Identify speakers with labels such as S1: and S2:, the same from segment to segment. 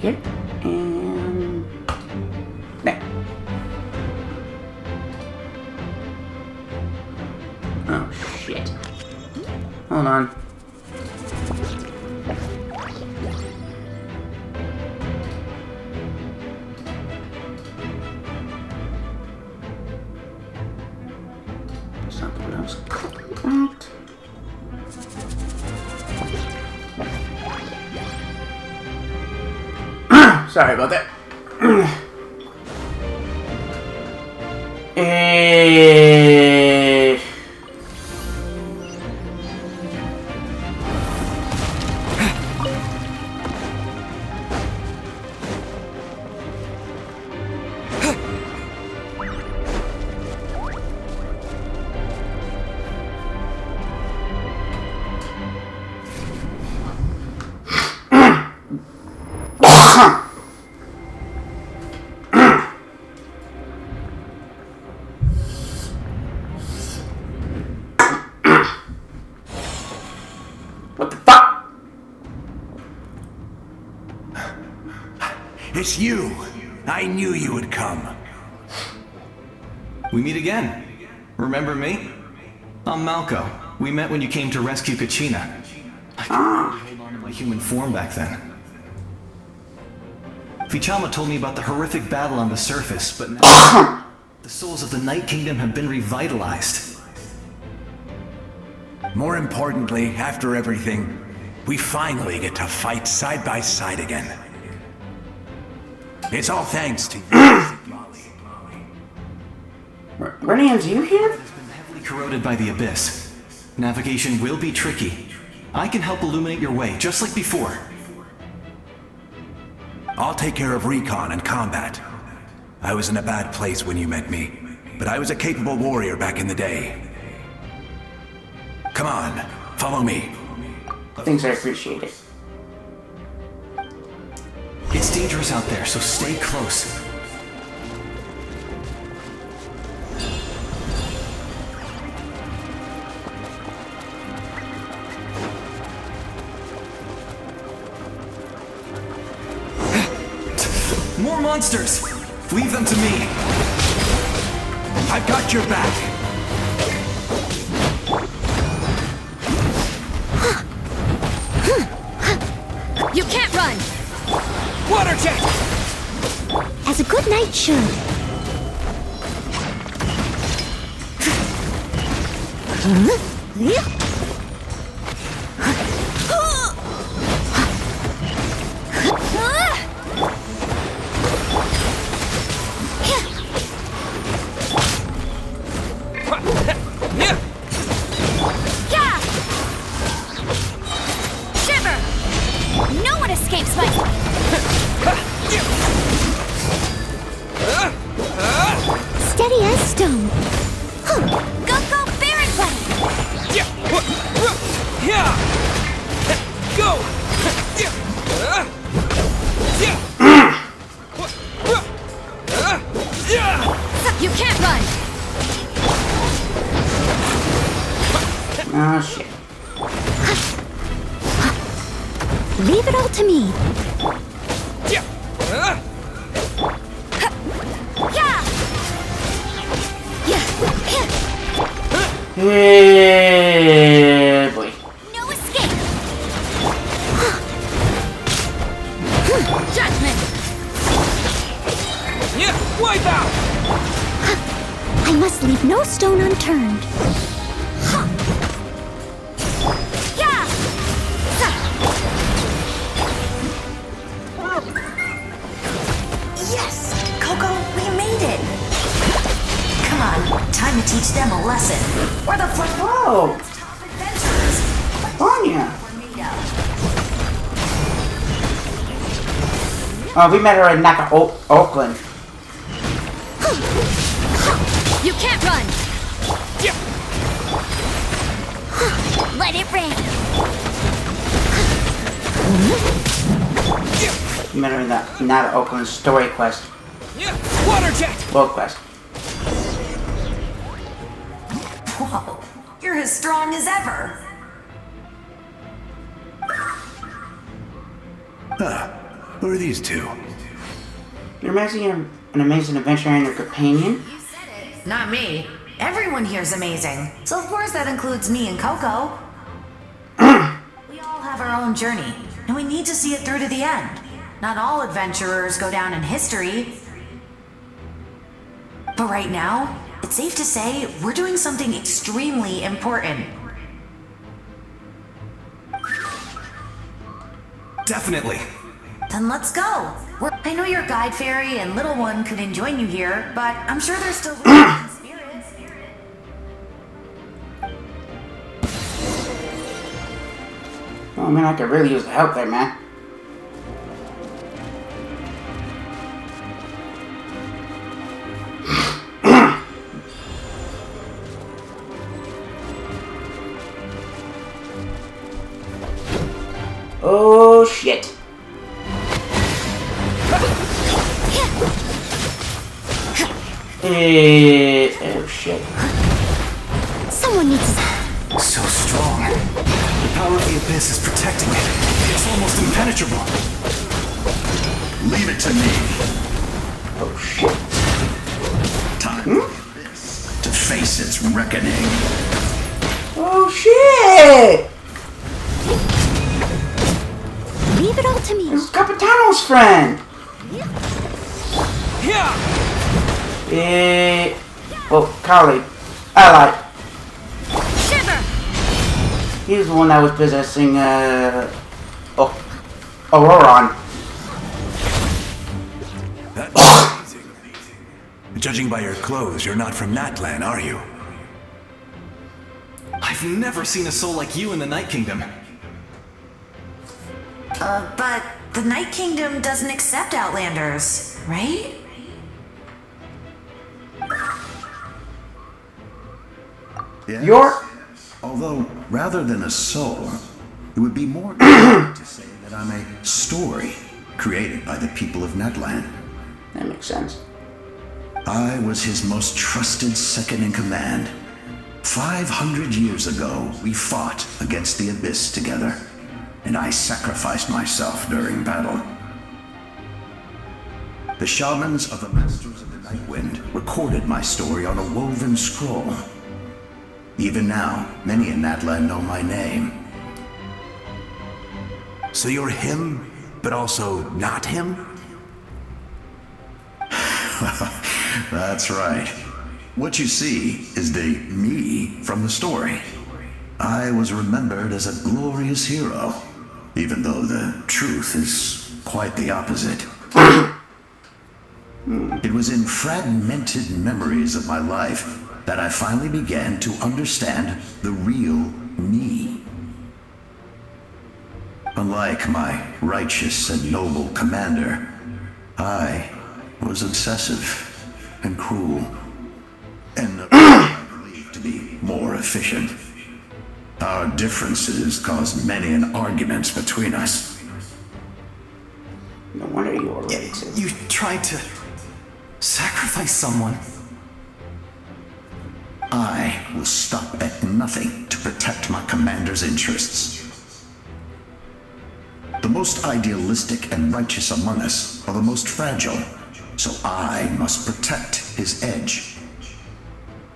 S1: Here. And... there. Oh, shit. Hold on. That's not what I was clicking at. Sorry about that. What the fuck?
S2: It's you. I knew you would come.
S3: We meet again. Remember me? I'm Malco. We met when you came to rescue Kachina. I couldn't really hold on to my human form back then. Vichama told me about the horrific battle on the surface, but now the souls of the Night Kingdom have been revitalized.
S2: More importantly, after everything, we finally get to fight side by side again. It's all thanks to you.
S1: Renan's you here?
S3: It has been heavily corroded by the Abyss. Navigation will be tricky. I can help illuminate your way, just like before.
S2: I'll take care of recon and combat. I was in a bad place when you met me, but I was a capable warrior back in the day. Come on, follow me.
S1: Thanks, I appreciate it.
S3: It's dangerous out there, so stay close. More monsters! Leave them to me!
S2: I've got your back!
S4: You can't run!
S2: Water jet!
S4: As a good knight should.
S5: Shiver! No one escapes my...
S4: Steady as stone.
S5: Go, Baron Blade!
S2: Go!
S5: You can't run!
S1: Oh, shit.
S4: Leave it all to me.
S1: Yeah, boy.
S5: No escape! Judgment!
S2: Wipe out!
S4: I must leave no stone unturned.
S6: Yes! Coco, we made it! Come on, time to teach them a lesson. We're the
S1: Oh,
S6: top adventurers.
S1: Anya.
S6: We're made of.
S1: Oh, we met her in Oakland.
S5: You can't run! Let it rain!
S1: We met her in that not Oakland story quest.
S2: Water jet!
S1: World quest.
S6: Whoa, you're as strong as ever.
S2: Who are these two?
S1: You're amazing, an amazing adventurer and your companion?
S6: Not me. Everyone here's amazing. So of course that includes me and Coco. We all have our own journey, and we need to see it through to the end. Not all adventurers go down in history. But right now, it's safe to say we're doing something extremely important.
S3: Definitely.
S6: Then let's go. I know your guide fairy and little one couldn't join you here, but I'm sure they're still with you in spirit.
S1: Oh man, I could really use the help there, man. Oh shit. Oh shit.
S4: Someone needs to...
S3: So strong. The power of the abyss is protecting it. It's almost impenetrable.
S2: Leave it to me.
S1: Oh shit.
S2: Time to face its reckoning.
S1: Oh shit!
S4: Leave it all to me.
S1: This is Capitano's friend. Oh, colleague. Ally.
S5: Shiver!
S1: He's the one that was possessing, Auroron.
S2: That's amazing. Judging by your clothes, you're not from Natlan, are you?
S3: I've never seen a soul like you in the Night Kingdom.
S6: But the Night Kingdom doesn't accept Outlanders, right?
S2: Yes.
S1: You're...
S2: Although, rather than a soul, it would be more correct to say that I'm a story created by the people of Natlan.
S1: That makes sense.
S2: I was his most trusted second-in-command. 500 years ago, we fought against the Abyss together, and I sacrificed myself during battle. The shamans of the Masters of the Night Wind recorded my story on a woven scroll. Even now, many in Natlan know my name. So you're him, but also not him? That's right. What you see is the me from the story. I was remembered as a glorious hero, even though the truth is quite the opposite. It was in fragmented memories of my life that I finally began to understand the real me. Unlike my righteous and noble commander, I was obsessive and cruel, and I believed to be more efficient. Our differences caused many an arguments between us.
S1: No wonder you were ready to.
S3: You tried to sacrifice someone.
S2: I will stop at nothing to protect my commander's interests. The most idealistic and righteous among us are the most fragile, so I must protect his edge.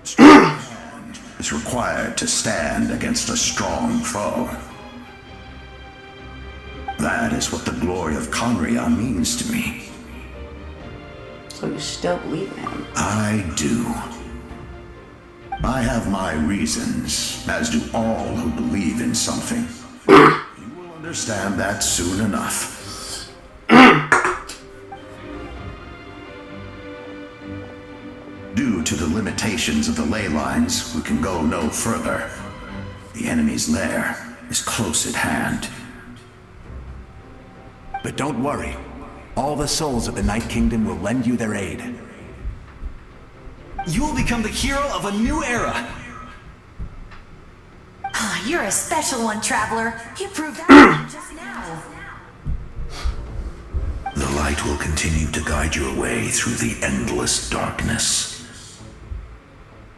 S2: Strong hand is required to stand against a strong foe. That is what the glory of Conria means to me.
S1: So you still believe in him?
S2: I do. I have my reasons, as do all who believe in something. You will understand that soon enough. Due to the limitations of the ley lines, we can go no further. The enemy's lair is close at hand. But don't worry. All the souls of the Night Kingdom will lend you their aid.
S3: You will become the hero of a new era.
S6: You're a special one, Traveler. You proved that just now.
S2: The light will continue to guide your way through the endless darkness.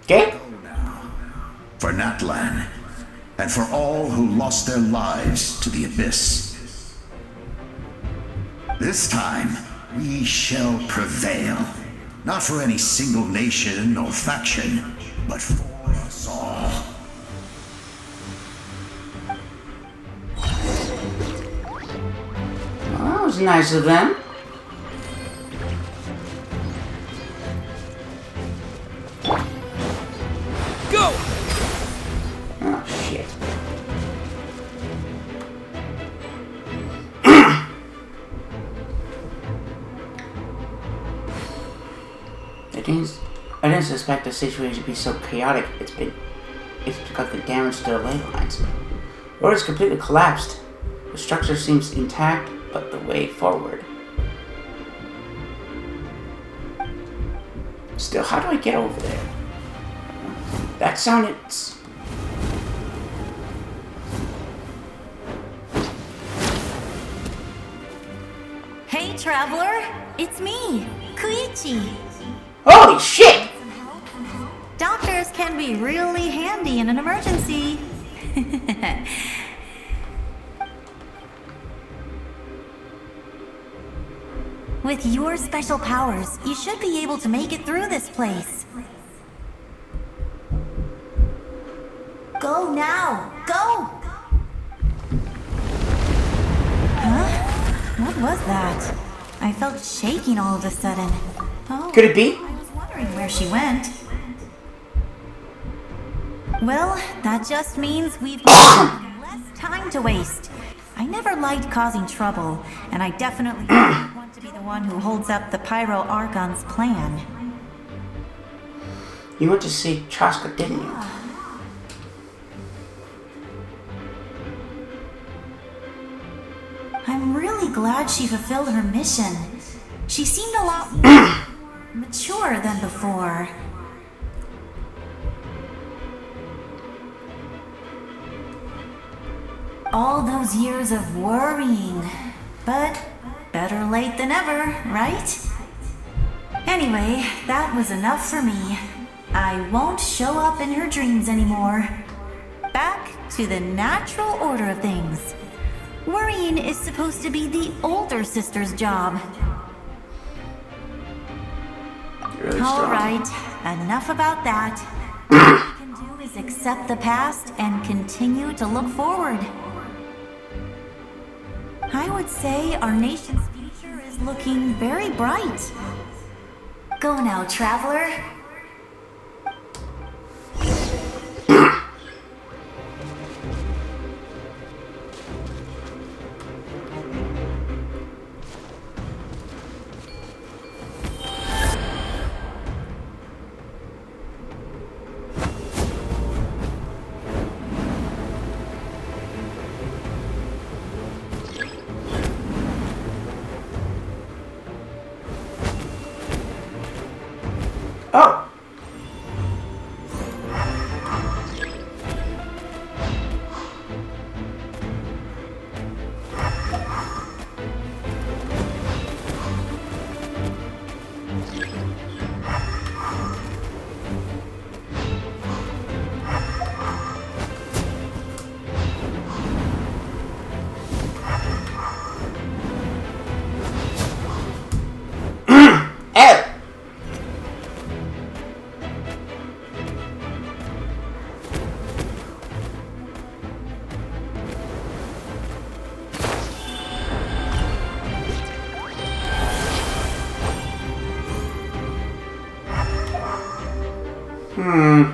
S1: Okay?
S2: For Natlan, and for all who lost their lives to the Abyss. This time, we shall prevail. Not for any single nation or faction, but for us all.
S1: Well, that was nice of them.
S7: Go!
S1: Oh, shit. I didn't suspect the situation to be so chaotic. It's because the damage to the ley lines. The road is completely collapsed. The structure seems intact, but the way forward. Still, how do I get over there? That sounded...
S5: Hey, traveler. It's me, Koichi.
S1: Holy shit!
S5: Doctors can be really handy in an emergency. With your special powers, you should be able to make it through this place. Go now! Go! Huh? What was that? I felt shaking all of a sudden. Oh,
S1: Could it be?
S5: I was wondering where she went. Well, that just means we've got less time to waste. I never liked causing trouble, and I definitely don't want to be the one who holds up the Pyro Archon's plan.
S1: You went to see Chaska, didn't you?
S5: I'm really glad she fulfilled her mission. She seemed a lot more mature than before. All those years of worrying. But better late than ever, right? Anyway, that was enough for me. I won't show up in her dreams anymore. Back to the natural order of things. Worrying is supposed to be the older sister's job.
S1: You're really
S5: All
S1: strong.
S5: right, enough about that. All we can do is accept the past and continue to look forward. I would say our nation's future is looking very bright. Go now, traveler.
S1: Oh! Oh.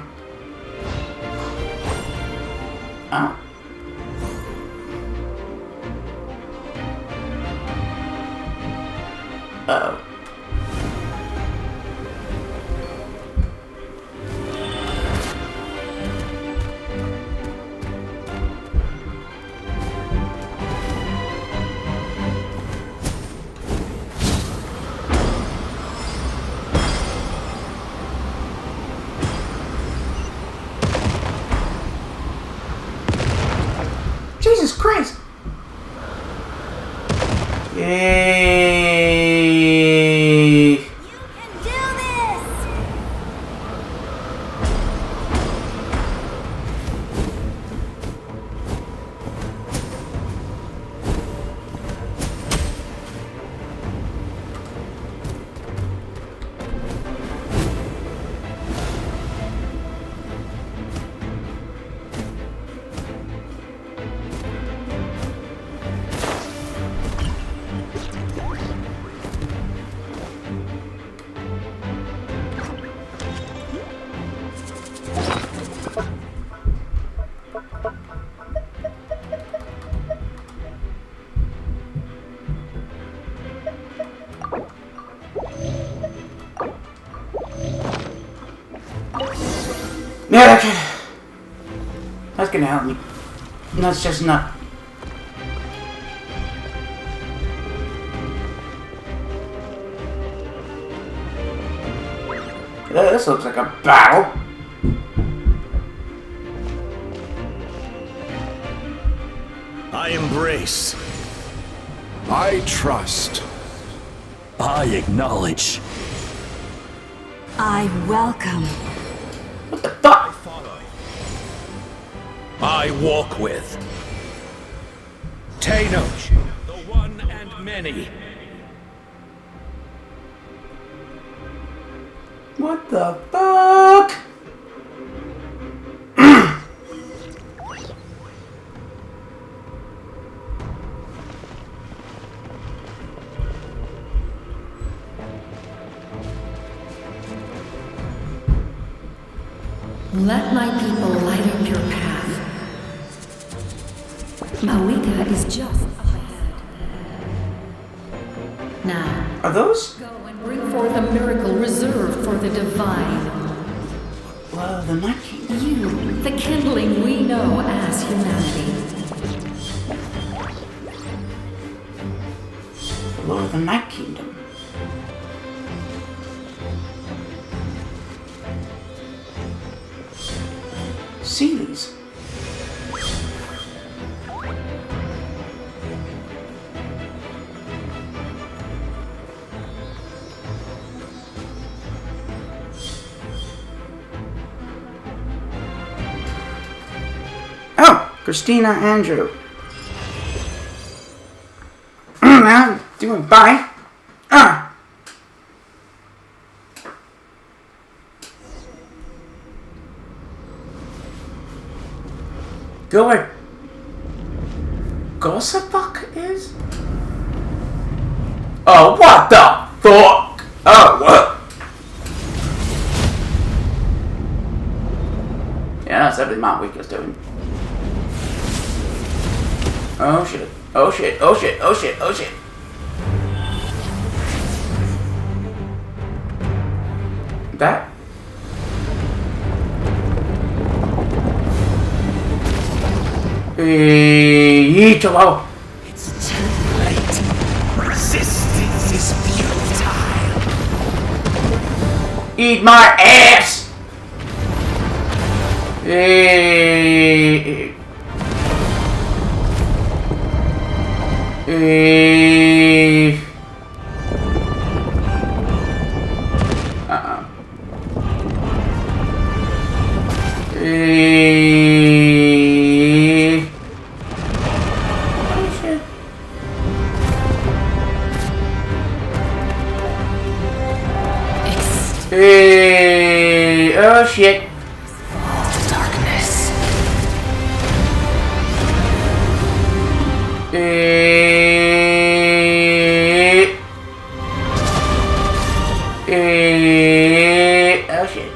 S1: Uh-oh. Jesus Christ! Yay! Yeah, that's gonna help me. That's just not. This looks like a battle.
S7: I embrace.
S8: I trust.
S7: I acknowledge.
S4: I welcome.
S1: What the fuck?
S7: I walk with.
S8: Tenoch.
S7: The one and many.
S1: What the fuck?
S9: Let my people light up your path. Mawika is just up ahead. Now,
S1: Are those?
S9: go and bring forth a miracle reserved for the divine.
S1: Well, the Night King.
S9: You, the kindling we know as humanity.
S1: The Lord of the Night Kingdom. Sealies. Oh, Christina Andrew. I'm doing bye. Go where Gossapuk is? Oh, what the fuck? Oh, what? Yeah, that's everything Mount Week is doing. Oh shit. Oh shit. Oh shit. Oh shit. Oh shit. That? Hello.
S7: It's too late. Resistance is futile.
S1: Eat my ass. Oh shit.
S6: Darkness.
S1: Oh shit.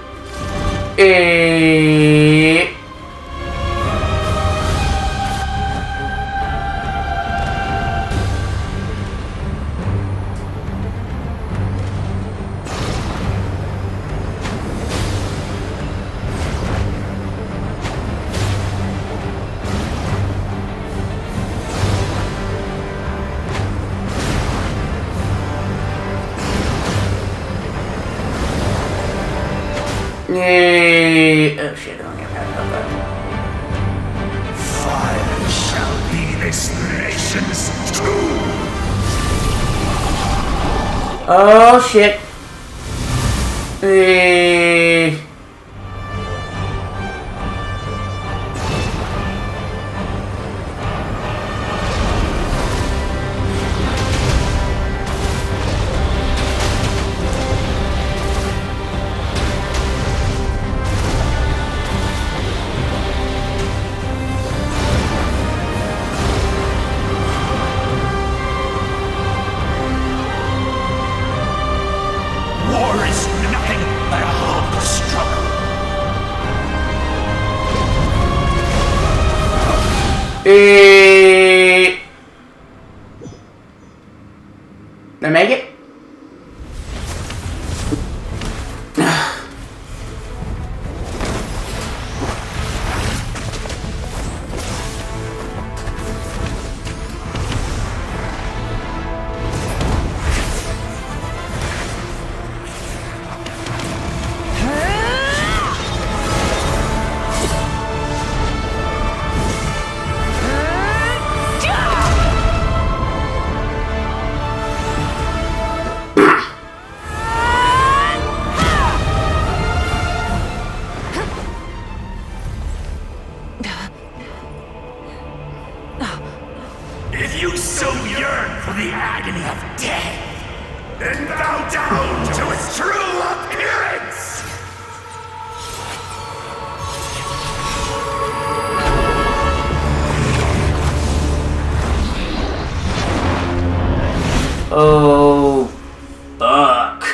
S1: Oh shit, I don't get past that.
S2: Fire shall be this nation's tomb.
S1: Oh shit.
S2: War is nothing but a humble struggle.
S1: Did I make it?
S7: If you so yearn for the agony of death, then bow down to its true appearance!
S1: Oh, fuck.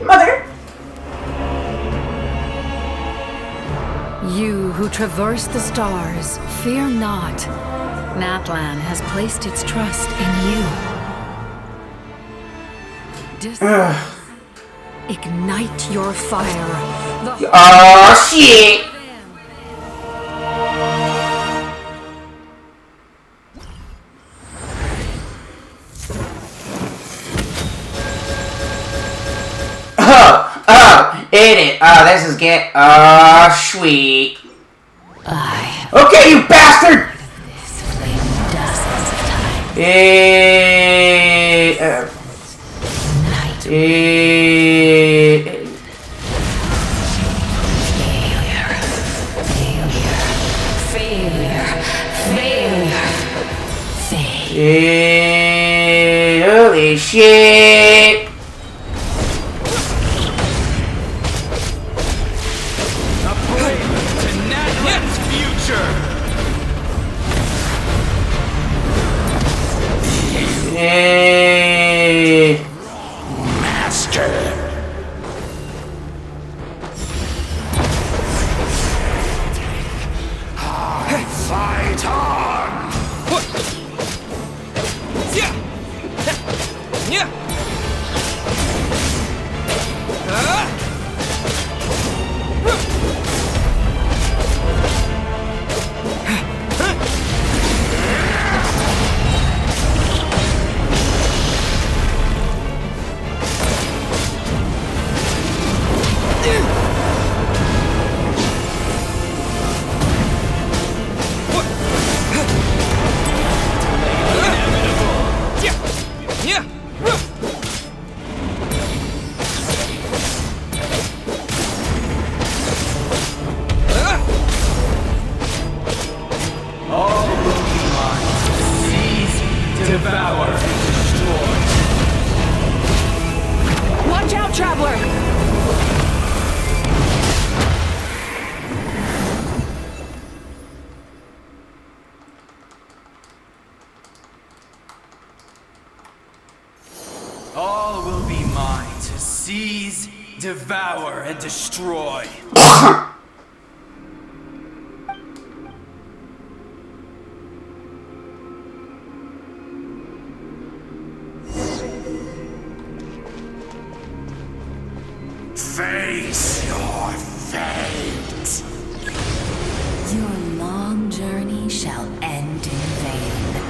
S1: Mother!
S9: You who traverse the stars, fear not. Natlan has placed its trust in you. Ignite your fire.
S1: Oh, shit! Oh, it. Oh, this is get. Oh, sweet. Okay, you bastard!
S9: This flame dozens of times.
S1: Holy shit!
S7: A prelude to Natlan's future!
S2: Master.
S7: Fight on! Devour and destroy.
S9: Watch out, traveler!
S7: All will be mine to seize, devour, and destroy.
S2: Face your fate.
S5: Your long journey shall end in vain.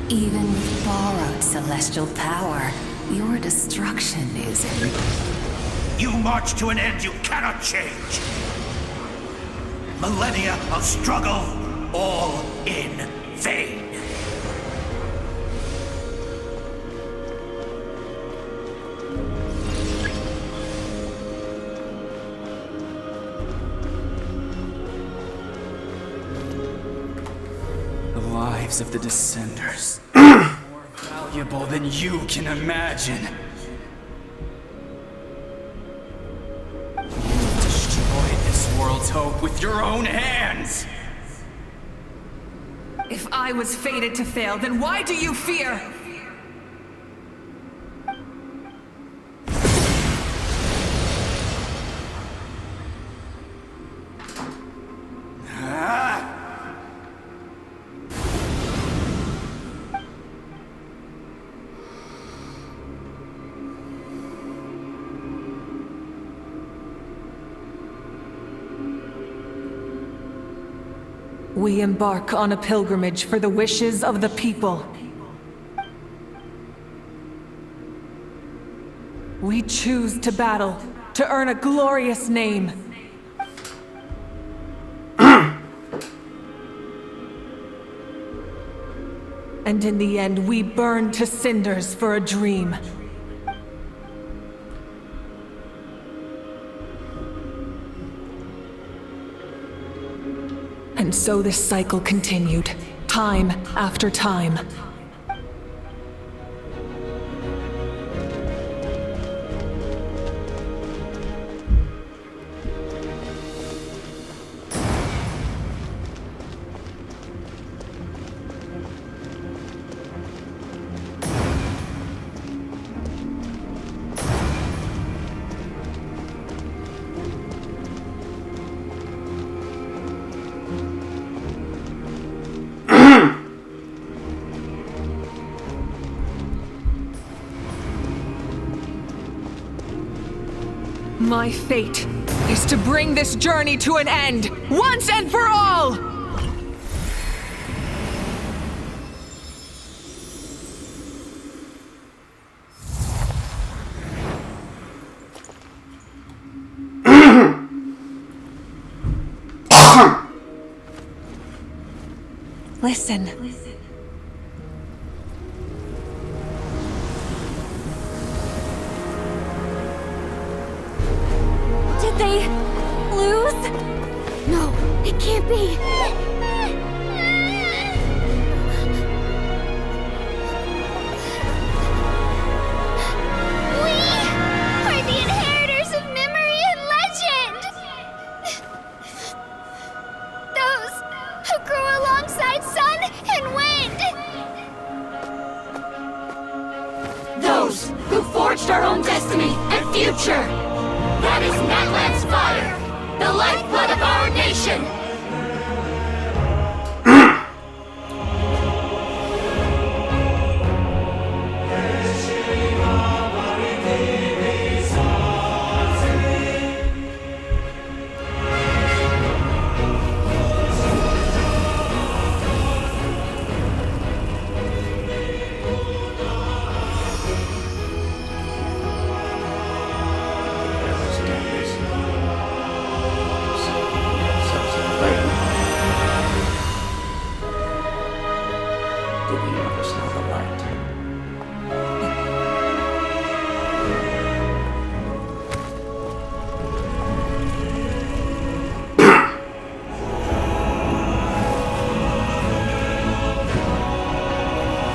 S5: Even with borrowed celestial power, your destruction is in...
S2: You march to an end you cannot change. Millennia of struggle, all in vain.
S7: The lives of the Descenders. More valuable than you can imagine. You've destroyed this world's hope with your own hands!
S9: If I was fated to fail, then why do you fear? We embark on a pilgrimage for the wishes of the people. We choose to battle,
S10: to earn a glorious name. And in the end, we burned to cinders for a dream. And so this cycle continued, time after time. My fate is to bring this journey to an end, once and for all! Listen.
S4: Did they lose? No, it can't be. We are the inheritors of memory and legend. Those who grew alongside sun and wind.
S11: Those who forged our own destiny and future. That is Natlan's fire, the lifeblood of our nation!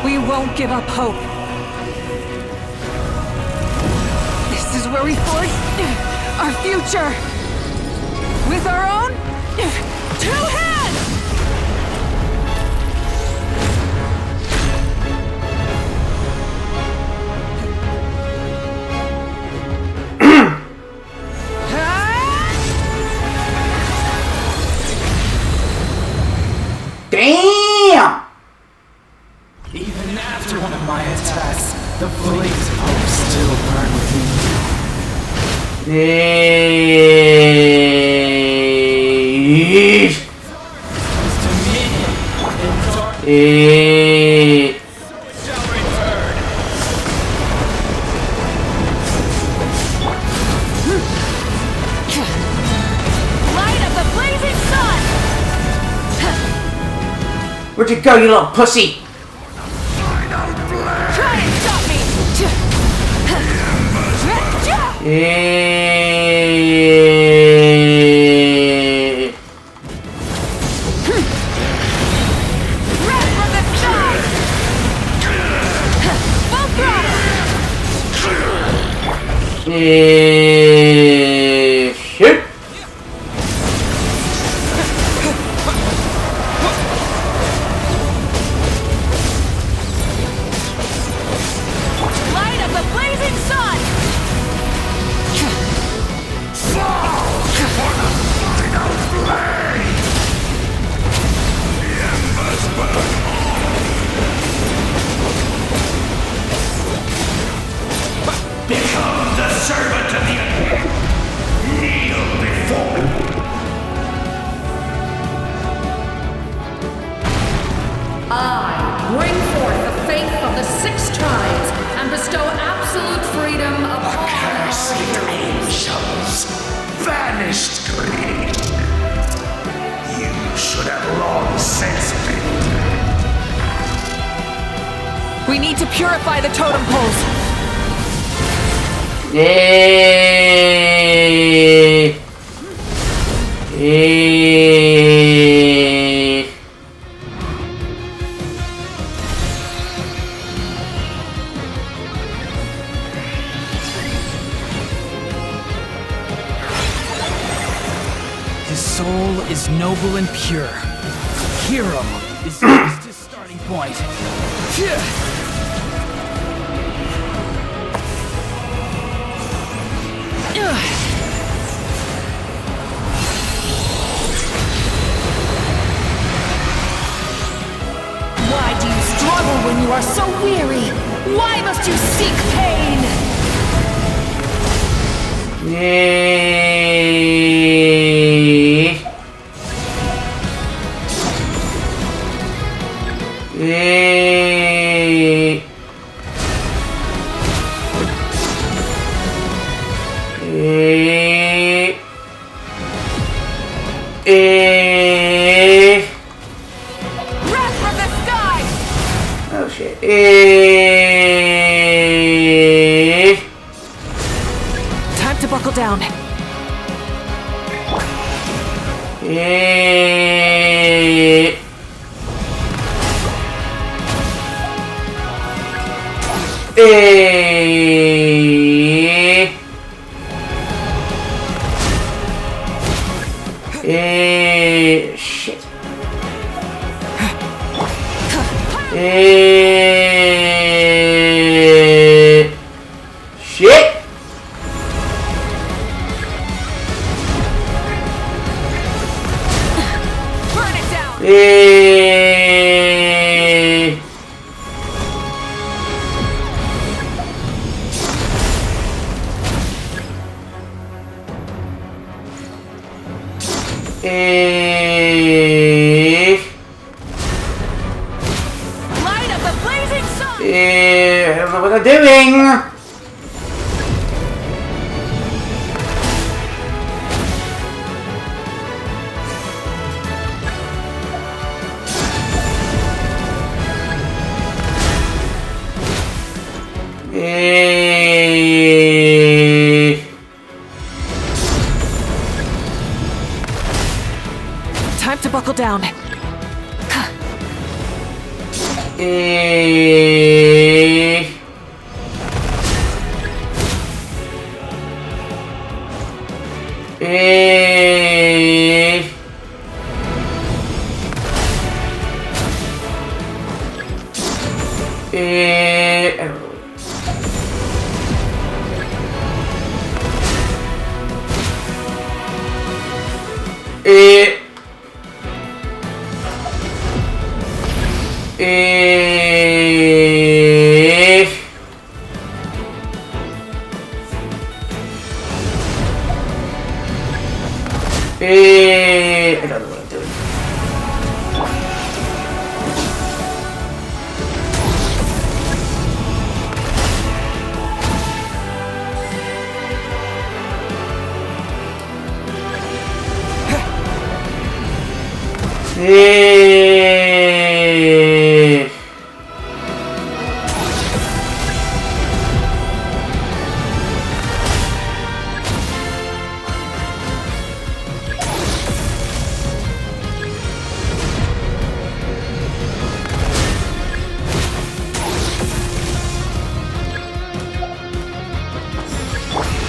S10: We won't give up hope. This is where we forge our future. With our own 2 hands!
S1: Damn!
S12: Even after one of my attacks, the flames of hope still burn within me.
S7: Shall return.
S10: Light of the blazing sun!
S1: Where'd you go, you little pussy?
S10: Try and stop me! Red from the sky! Full throttle!
S1: Shoot!
S10: Light of the blazing sun!
S7: Become the servant of the
S10: We need to purify the totem poles.
S1: Yay! Yay!
S12: His soul is noble and pure. Hero is just his starting point.
S10: Why do you struggle when you are so weary? Why must you seek pain?
S1: Yay! Yay! Yay! Yay!
S10: Wrath from the sky!
S1: Oh shit. Yay!
S10: Time to buckle down.
S1: Yay! Shit. Shit.
S10: Burn it down. Light up the blazing sun.
S1: I don't know what I'm doing.
S10: Time to buckle down. I don't know what I'm doing.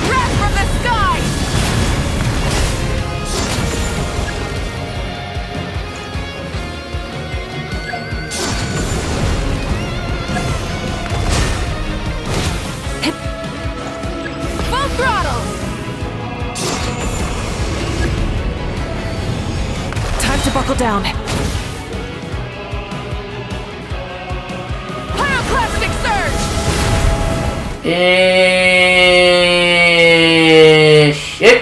S10: Wrath from the sky. Full throttle. Time to buckle down. Pyroclastic surge.
S1: Shit.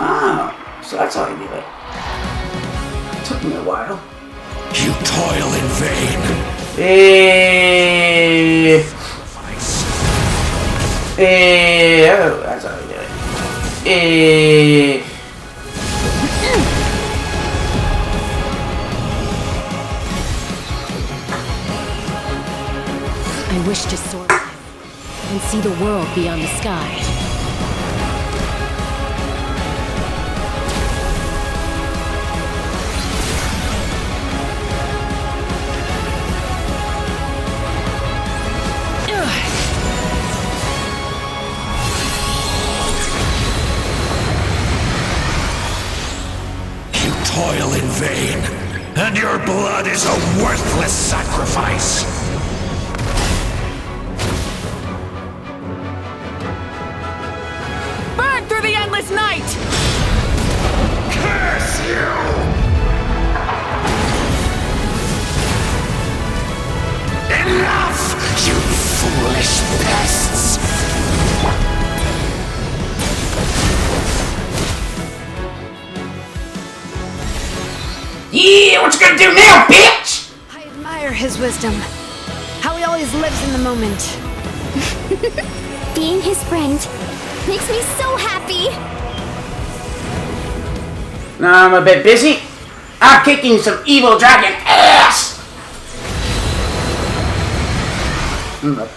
S1: Oh, so that's how I do it. It took me a while.
S7: You toil in vain.
S1: Oh, that's how I do it.
S9: I wish to soar and see the world beyond the sky.
S7: You toil in vain, and your blood is a worthless sacrifice.
S10: Burn through the endless night!
S7: Curse you! Enough, you foolish pests!
S1: Yeah, what you gonna do now, bitch?
S4: I admire his wisdom. How he always lives in the moment. Being his friend makes me so happy.
S1: Now I'm a bit busy. I'm kicking some evil dragon ass.
S7: Enough,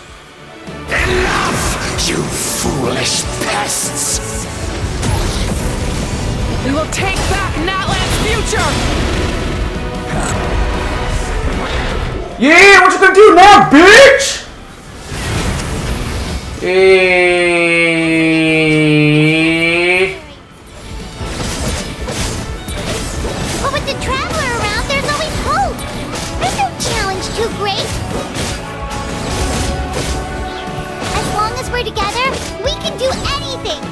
S7: you foolish pests!
S10: We will take back Natlan's future!
S1: Yeah, what you gonna do now, bitch?
S11: But with the Traveler around, there's always hope. There's no challenge too great. As long as we're together, we can do anything.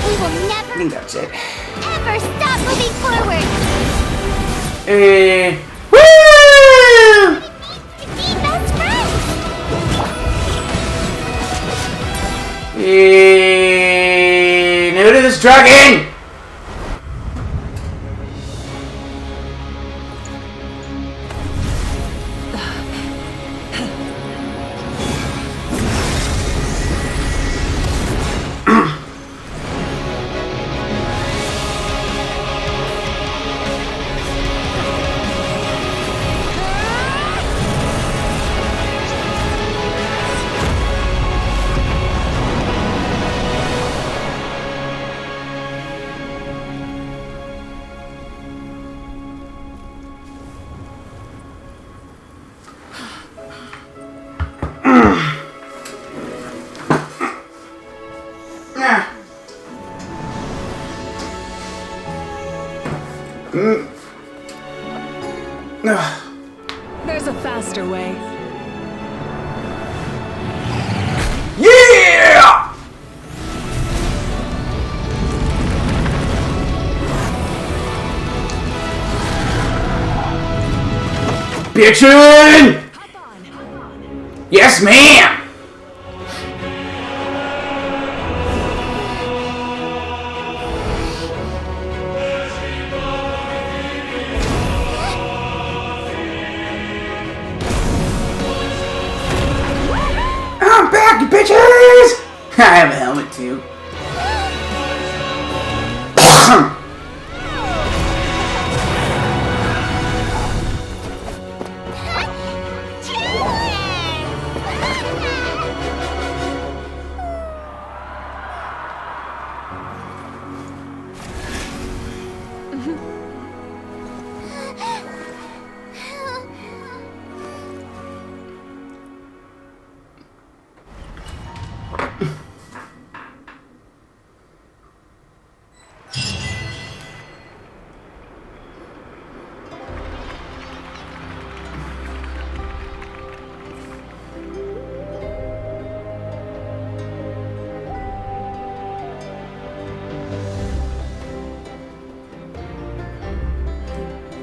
S11: We will
S1: I
S11: never,
S1: think that's it.
S11: ever stop moving forward.
S1: Woo!
S11: To be best friends.
S1: New to this dragon!
S10: There's a faster way.
S1: Yeah! Bitchin'! Yes, ma'am! I'm back, you bitches! I have a helmet too.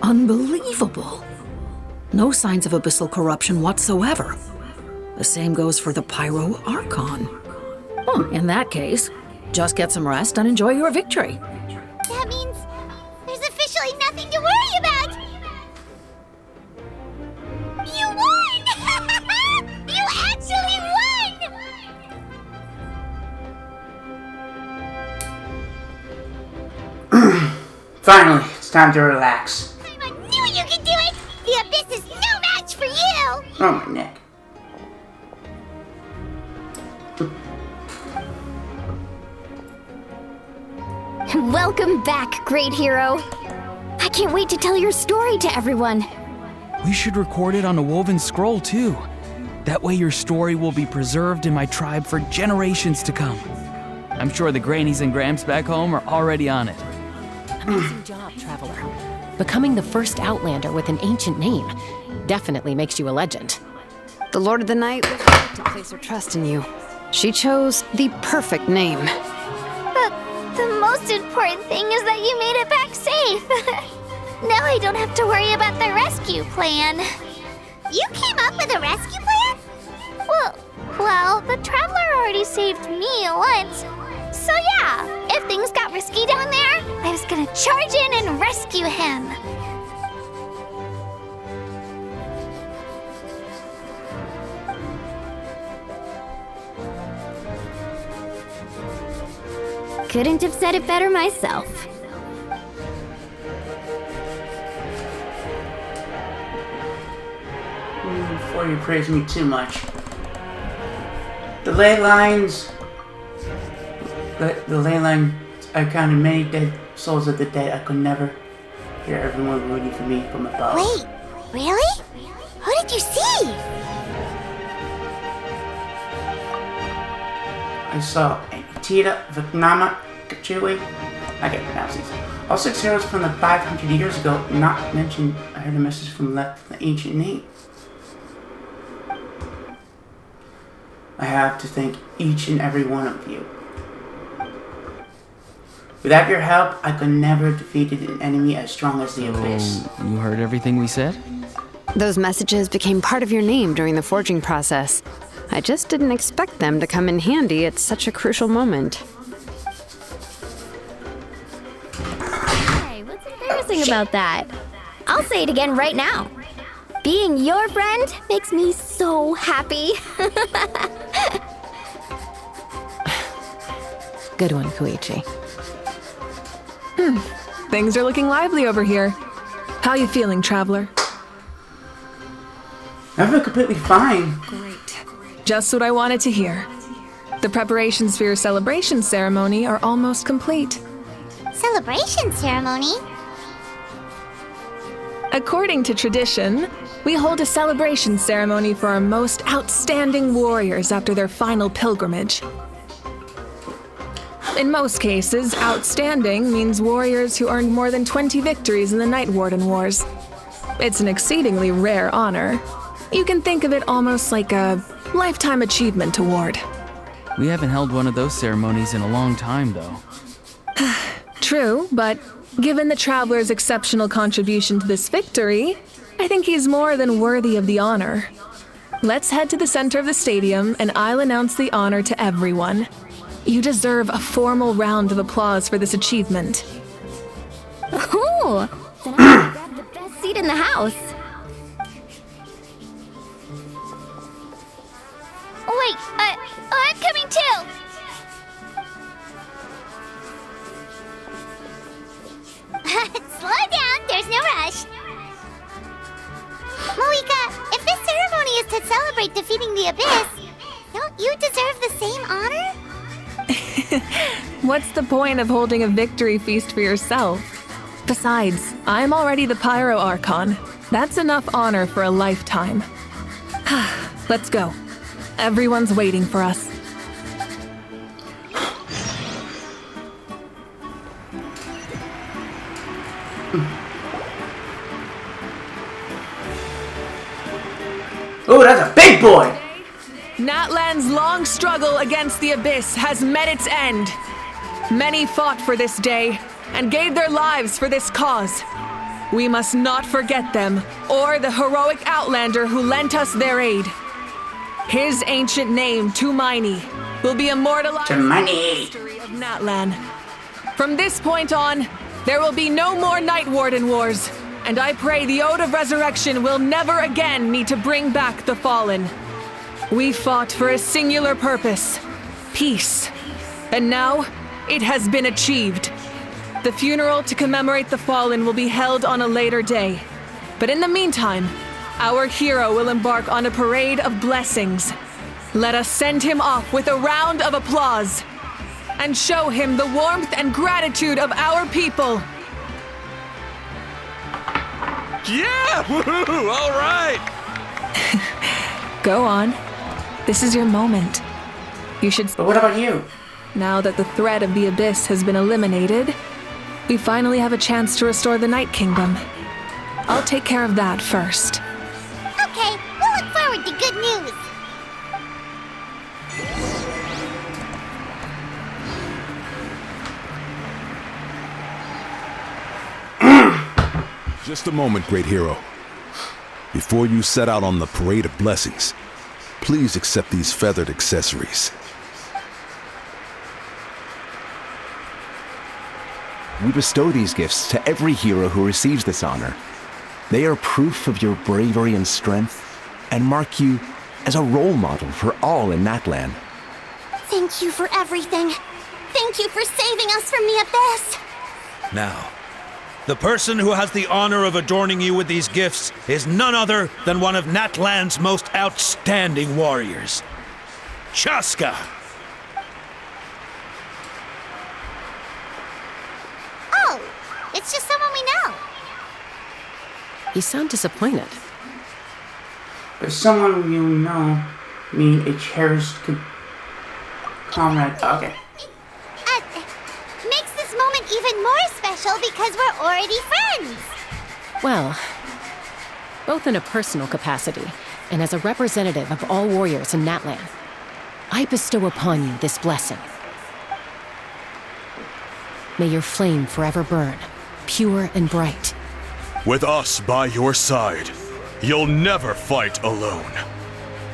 S9: Unbelievable. No signs of abyssal corruption whatsoever. The same goes for the Pyro Archon. Well, in that case, just get some rest and enjoy your victory.
S11: That means there's officially nothing to worry about! You won! You actually won!
S1: Finally, it's time to relax.
S11: I knew you could do it! The Abyss is no match for you!
S1: Oh, my neck.
S4: Welcome back, great hero. I can't wait to tell your story to everyone.
S12: We should record it on a woven scroll, too. That way your story will be preserved in my tribe for generations to come. I'm sure the grannies and gramps back home are already on it.
S13: Amazing job, Traveler. Becoming the first Outlander with an ancient name definitely makes you a legend.
S14: The Lord of the Night was right to place her trust in you. She chose the perfect name.
S4: But the most important thing is that you made it back safe. Now I don't have to worry about the rescue plan.
S11: You came up with a rescue plan?
S4: Well, the Traveler already saved me once. So yeah, if things got risky down there, I was gonna charge in and rescue him. Couldn't have said it better myself.
S1: Before you praise me too much. The ley lines... The ley line, I counted many dead souls of the dead. I could never hear everyone rooting for me from above.
S11: Wait, really? Who did you see?
S1: I saw Tita, Vietnama, Kachui. I can't pronounce these. All 6 heroes from the 500 years ago, not mentioned. I heard a message from the ancient name. I have to thank each and every one of you. Without your help, I could never have defeated an enemy as strong as the Abyss.
S12: You heard everything we said?
S14: Those messages became part of your name during the forging process. I just didn't expect them to come in handy at such a crucial moment.
S4: Hey, what's embarrassing about that? I'll say it again right now. Being your friend makes me so happy.
S13: Good one, Koichi.
S10: Things are looking lively over here. How you feeling, Traveler?
S1: I feel completely fine.
S10: Great. Just what I wanted to hear. The preparations for your celebration ceremony are almost complete.
S11: Celebration ceremony?
S10: According to tradition, we hold a celebration ceremony for our most outstanding warriors after their final pilgrimage. In most cases, outstanding means warriors who earned more than 20 victories in the Night Warden Wars. It's an exceedingly rare honor. You can think of it almost like a lifetime achievement award.
S12: We haven't held one of those ceremonies in a long time, though.
S10: True, but given the Traveler's exceptional contribution to this victory, I think he's more than worthy of the honor. Let's head to the center of the stadium, and I'll announce the honor to everyone. You deserve a formal round of applause for this achievement.
S4: Ooh, then I'll grab the best seat in the house. Wait, I'm coming too.
S11: Slow down, there's no rush. Moika, if this ceremony is to celebrate defeating the Abyss, don't you deserve the same honor?
S10: What's the point of holding a victory feast for yourself? Besides, I'm already the Pyro Archon. That's enough honor for a lifetime. Let's go. Everyone's waiting for us.
S1: Oh, that's a big boy!
S10: Natlan's long struggle against the Abyss has met its end. Many fought for this day and gave their lives for this cause. We must not forget them or the heroic Outlander who lent us their aid. His ancient name, Tumaini, will be immortalized in the history of Natlan. From this point on, there will be no more Night Warden wars, and I pray the Ode of Resurrection will never again need to bring back the Fallen. We fought for a singular purpose, peace, and now it has been achieved. The funeral to commemorate the Fallen will be held on a later day, but in the meantime, our hero will embark on a parade of blessings. Let us send him off with a round of applause and show him the warmth and gratitude of our people.
S15: Yeah! Woohoo! All right!
S10: Go on. This is your moment. You should...
S1: But what about you?
S10: Now that the threat of the Abyss has been eliminated, we finally have a chance to restore the Night Kingdom. I'll take care of that first.
S4: Okay, we'll look forward to good news.
S8: Just a moment, great hero. Before you set out on the Parade of Blessings, please accept these feathered accessories.
S16: We bestow these gifts to every hero who receives this honor. They are proof of your bravery and strength, and mark you as a role model for all in Natlan.
S4: Thank you for everything. Thank you for saving us from the Abyss.
S17: Now, the person who has the honor of adorning you with these gifts is none other than one of Natlan's most outstanding warriors, Chaska.
S4: Oh, it's just someone we know.
S13: You sound disappointed.
S1: But someone you know, mean a cherished comrade. Okay.
S4: Makes this moment even more special because we're already friends.
S13: Well, both in a personal capacity and as a representative of all warriors in Natlan, I bestow upon you this blessing. May your flame forever burn, pure and bright.
S18: With us by your side, you'll never fight alone.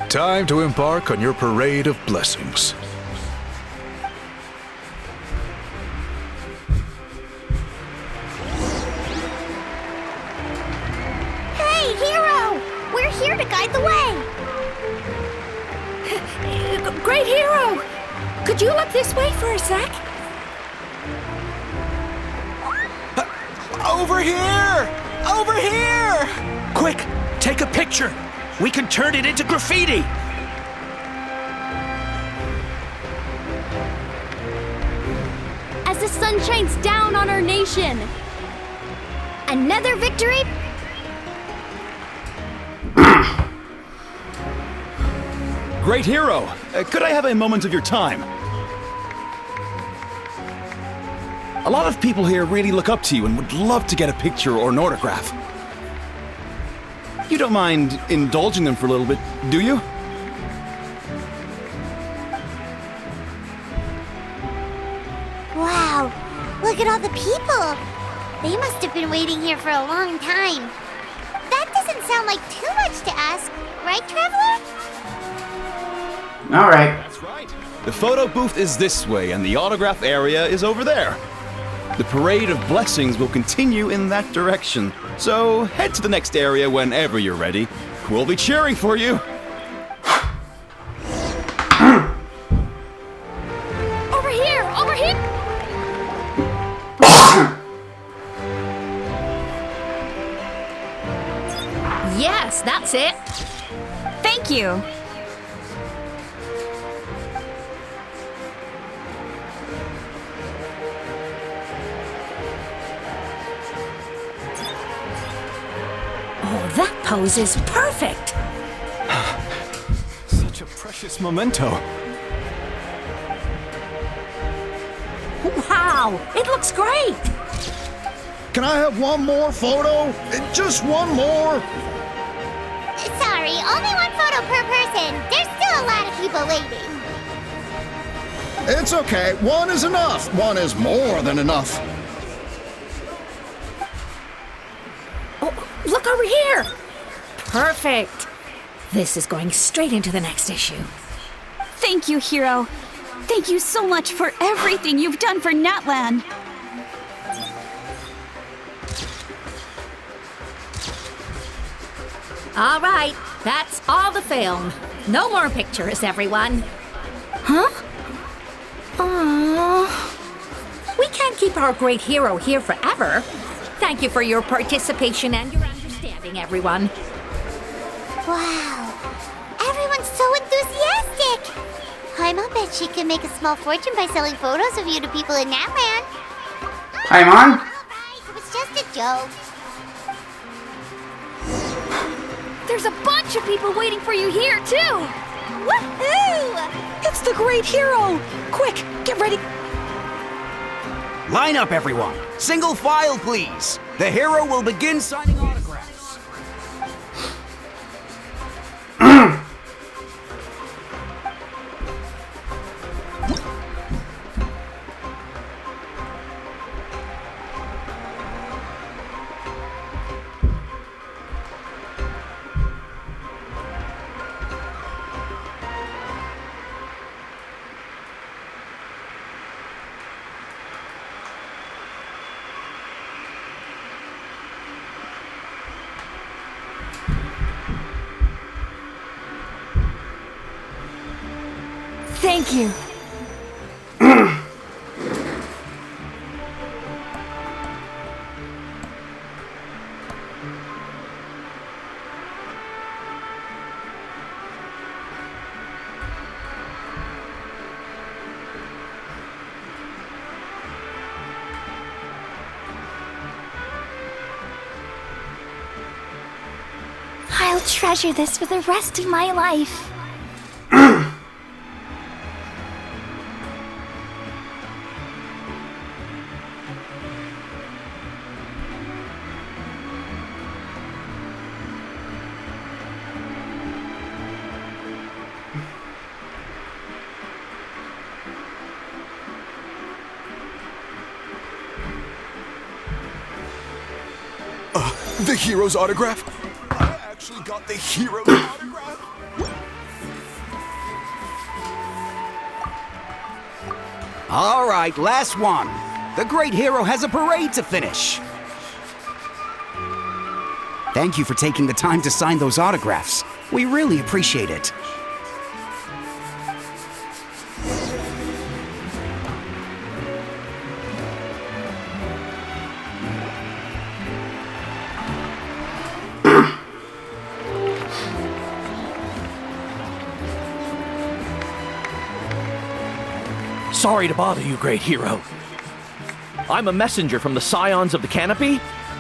S8: Time to embark on your Parade of Blessings.
S4: Hey, hero! We're here to guide the way.
S19: Great hero! Could you look this way for a sec?
S17: Over here! Over here! Quick, take a picture. We can turn it into graffiti.
S19: As the sun shines down on our nation.
S4: Another victory?
S20: Great hero! Could I have a moment of your time? A lot of people here really look up to you and would love to get a picture or an autograph. You don't mind indulging them for a little bit, do you?
S4: Wow, look at all the people. They must have been waiting here for a long time. That doesn't sound like too much to ask, right, Traveler?
S1: All right.
S20: That's right. The photo booth is this way and the autograph area is over there. The Parade of Blessings will continue in that direction, so head to the next area whenever you're ready. We'll be cheering for you.
S19: Over here! Over here!
S21: Yes, that's it.
S19: Thank you.
S21: Oh, that pose is perfect.
S20: Such a precious memento.
S21: Wow, it looks great.
S2: Can I have one more photo? Just one more?
S4: Sorry, only one photo per person. There's still a lot of people waiting.
S2: It's okay. One is enough. One is more than enough.
S21: Oh, look over here. Perfect. This is going straight into the next issue.
S3: Thank you, Hero. Thank you so much for everything you've done for Natlan.
S21: All right, that's all the film. No more pictures, everyone.
S3: Huh? Aww.
S21: We can't keep our great hero here forever. Thank you for your participation and your understanding, everyone.
S4: Wow. Everyone's so enthusiastic. Paimon bet she can make a small fortune by selling photos of you to people in Natlan.
S1: Paimon?
S4: Alright, it was just a joke.
S19: There's a bunch of people waiting for you here, too!
S21: Woohoo! It's the great hero! Quick, get ready.
S22: Line up, everyone. Single file, please. The hero will begin signing autographs.
S3: Thank you. I'll treasure this for the rest of my life.
S18: The hero's autograph? I actually got the hero's autograph?
S22: All right, last one. The great hero has a parade to finish. Thank you for taking the time to sign those autographs. We really appreciate it.
S23: Sorry to bother you, great hero. I'm a messenger from the Scions of the Canopy.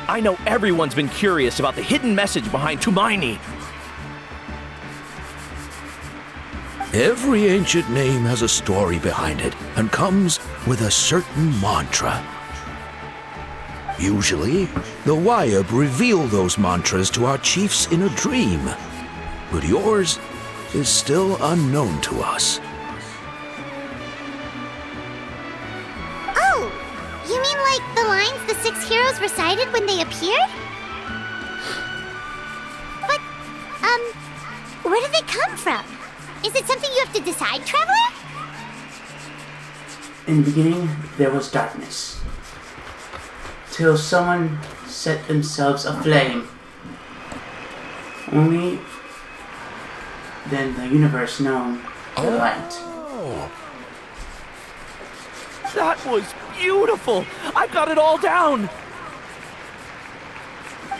S23: I know everyone's been curious about the hidden message behind Tumaini.
S17: Every ancient name has a story behind it and comes with a certain mantra. Usually, the Wayab reveal those mantras to our chiefs in a dream, but yours is still unknown to us.
S4: Oh, you mean like the lines the 6 heroes recited when they appeared? But, where do they come from? Is it something you have to decide, Traveler?
S1: In the beginning, there was darkness, till someone set themselves aflame. Only then the universe known the light.
S23: That was beautiful! I've got it all down!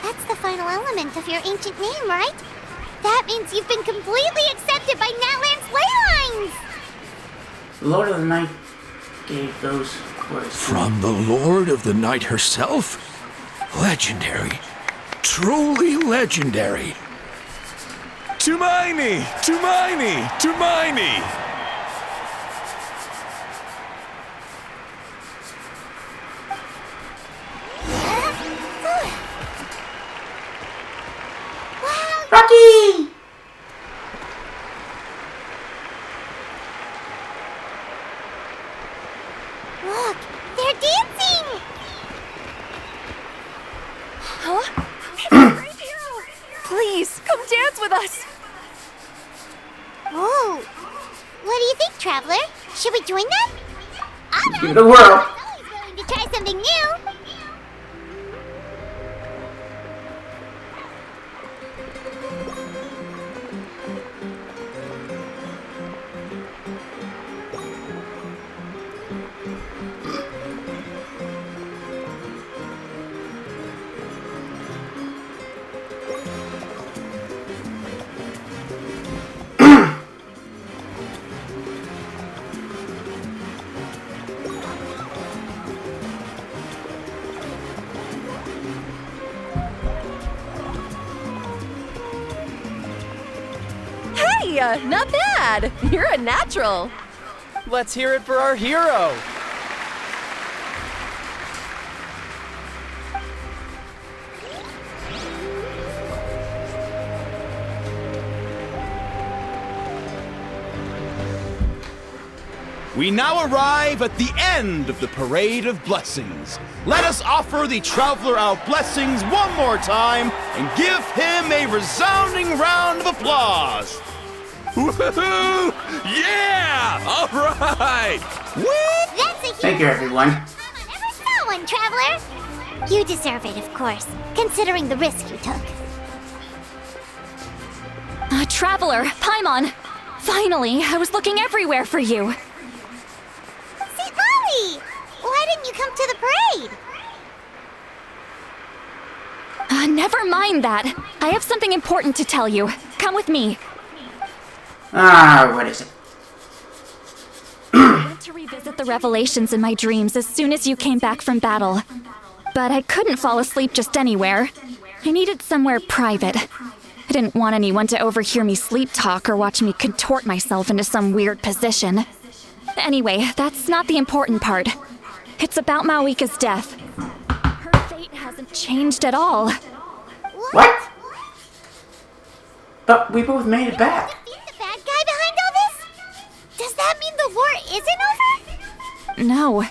S4: That's the final element of your ancient name, right? That means you've been completely accepted by Natlan's ley lines!
S1: The Lord of the Night gave those words.
S17: From the Lord of the Night herself? Legendary. Truly legendary.
S18: Tumaini! Tumaini! Tumaini!
S1: Rocky!
S4: Look, they're dancing!
S3: Huh? Please, come dance with us!
S4: Traveler. Should we join them?
S1: Give it a whirl.
S4: Always willing to try something new.
S5: Hey, not bad. You're a natural.
S23: Let's hear it for our hero. We now arrive at the end of the Parade of Blessings. Let us offer the Traveler our blessings one more time and give him a resounding round of applause.
S15: Woohoo! Yeah! All right!
S4: Woo! That's a huge
S1: Thank you, everyone.
S4: I never saw one, Traveler. You deserve it, of course, considering the risk you took.
S3: Traveler, Paimon! Finally, I was looking everywhere for you.
S4: See, Molly! Why didn't you come to the parade?
S3: Never mind that. I have something important to tell you. Come with me.
S1: What is it?
S3: I went to revisit the revelations in my dreams as soon as you came back from battle. But I couldn't fall asleep just anywhere. I needed somewhere private. I didn't want anyone to overhear me sleep talk or watch me contort myself into some weird position. Anyway, that's not the important part. It's about Mawika's death. Her fate hasn't changed at all.
S1: What? But we both made it back.
S4: Defeat the bad guy behind all this? Does that mean the war isn't over?
S3: No.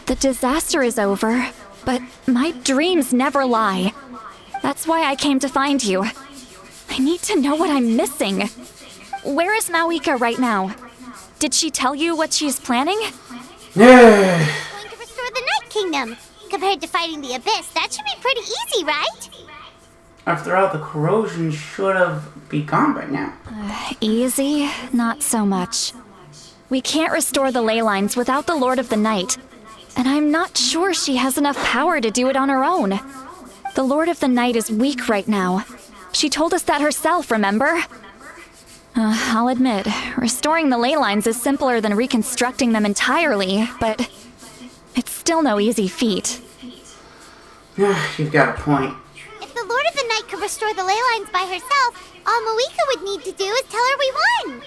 S3: The disaster is over, but my dreams never lie. That's why I came to find you. I need to know what I'm missing. Where is Mawika right now? Did she tell you what she's planning?
S4: Going to restore the Night Kingdom. Compared to fighting the Abyss, that should be pretty easy, right?
S1: After all, the corrosion should have be gone by now.
S3: Easy? Not so much. We can't restore the ley lines without the Lord of the Night. And I'm not sure she has enough power to do it on her own. The Lord of the Night is weak right now. She told us that herself, remember? I'll admit, restoring the ley lines is simpler than reconstructing them entirely, but it's still no easy feat.
S1: You've got a point.
S4: If the Lord of the Night could restore the ley lines by herself, all Mawika would need to do is tell her we won.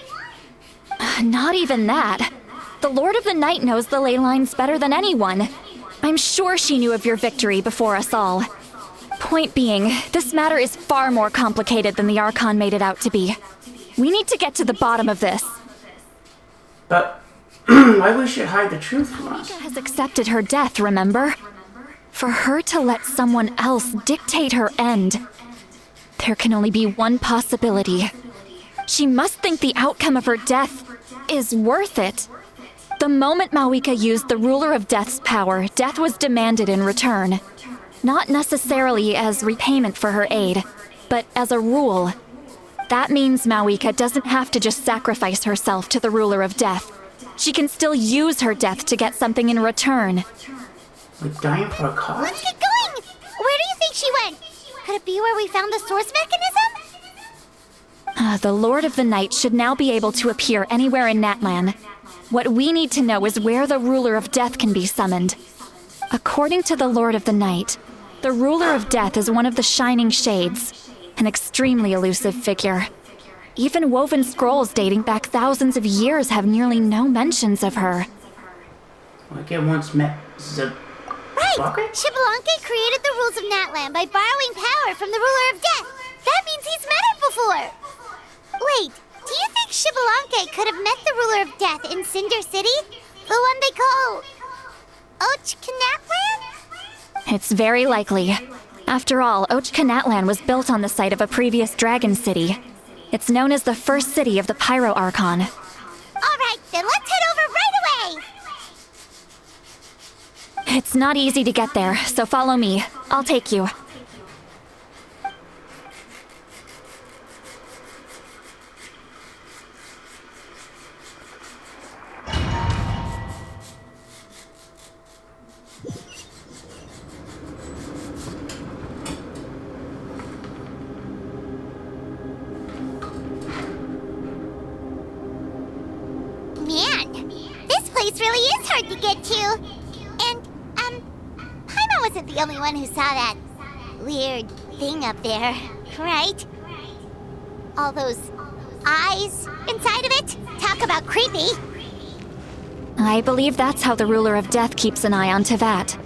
S3: Not even that. The Lord of the Night knows the ley lines better than anyone. I'm sure she knew of your victory before us all. Point being, this matter is far more complicated than the Archon made it out to be. We need to get to the bottom of this.
S1: But why we should hide the truth from us?
S3: Mawika has accepted her death, remember? For her to let someone else dictate her end. There can only be one possibility. She must think the outcome of her death is worth it. The moment Mawika used the Ruler of Death's power, death was demanded in return. Not necessarily as repayment for her aid, but as a rule. That means Mawika doesn't have to just sacrifice herself to the Ruler of Death. She can still use her death to get something in return.
S1: Like dying for a cause?
S4: Let's get going! Where do you think she went? Could it be where we found the source mechanism?
S3: The Lord of the Night should now be able to appear anywhere in Natlan. What we need to know is where the Ruler of Death can be summoned. According to the Lord of the Night, the Ruler of Death is one of the Shining Shades, an extremely elusive figure. Even woven scrolls dating back thousands of years have nearly no mentions of her.
S1: Like I once met
S4: Right! Xbalanque created the rules of Natlan by borrowing power from the Ruler of Death. That means he's met her before. Wait, do you think Xbalanque could have met the Ruler of Death in Cinder City? The one they call Ochkanatlan?
S3: It's very likely. After all, Ochkanatlan was built on the site of a previous dragon city. It's known as the first city of the Pyro Archon.
S4: Alright, then let's
S3: It's not easy to get there, so follow me. I'll take you.
S4: Man, this place really is hard to get to. And, Paimon wasn't the only one who saw that weird thing up there, right? All those eyes inside of it? Talk about creepy.
S3: I believe that's how the ruler of death keeps an eye on Tevat.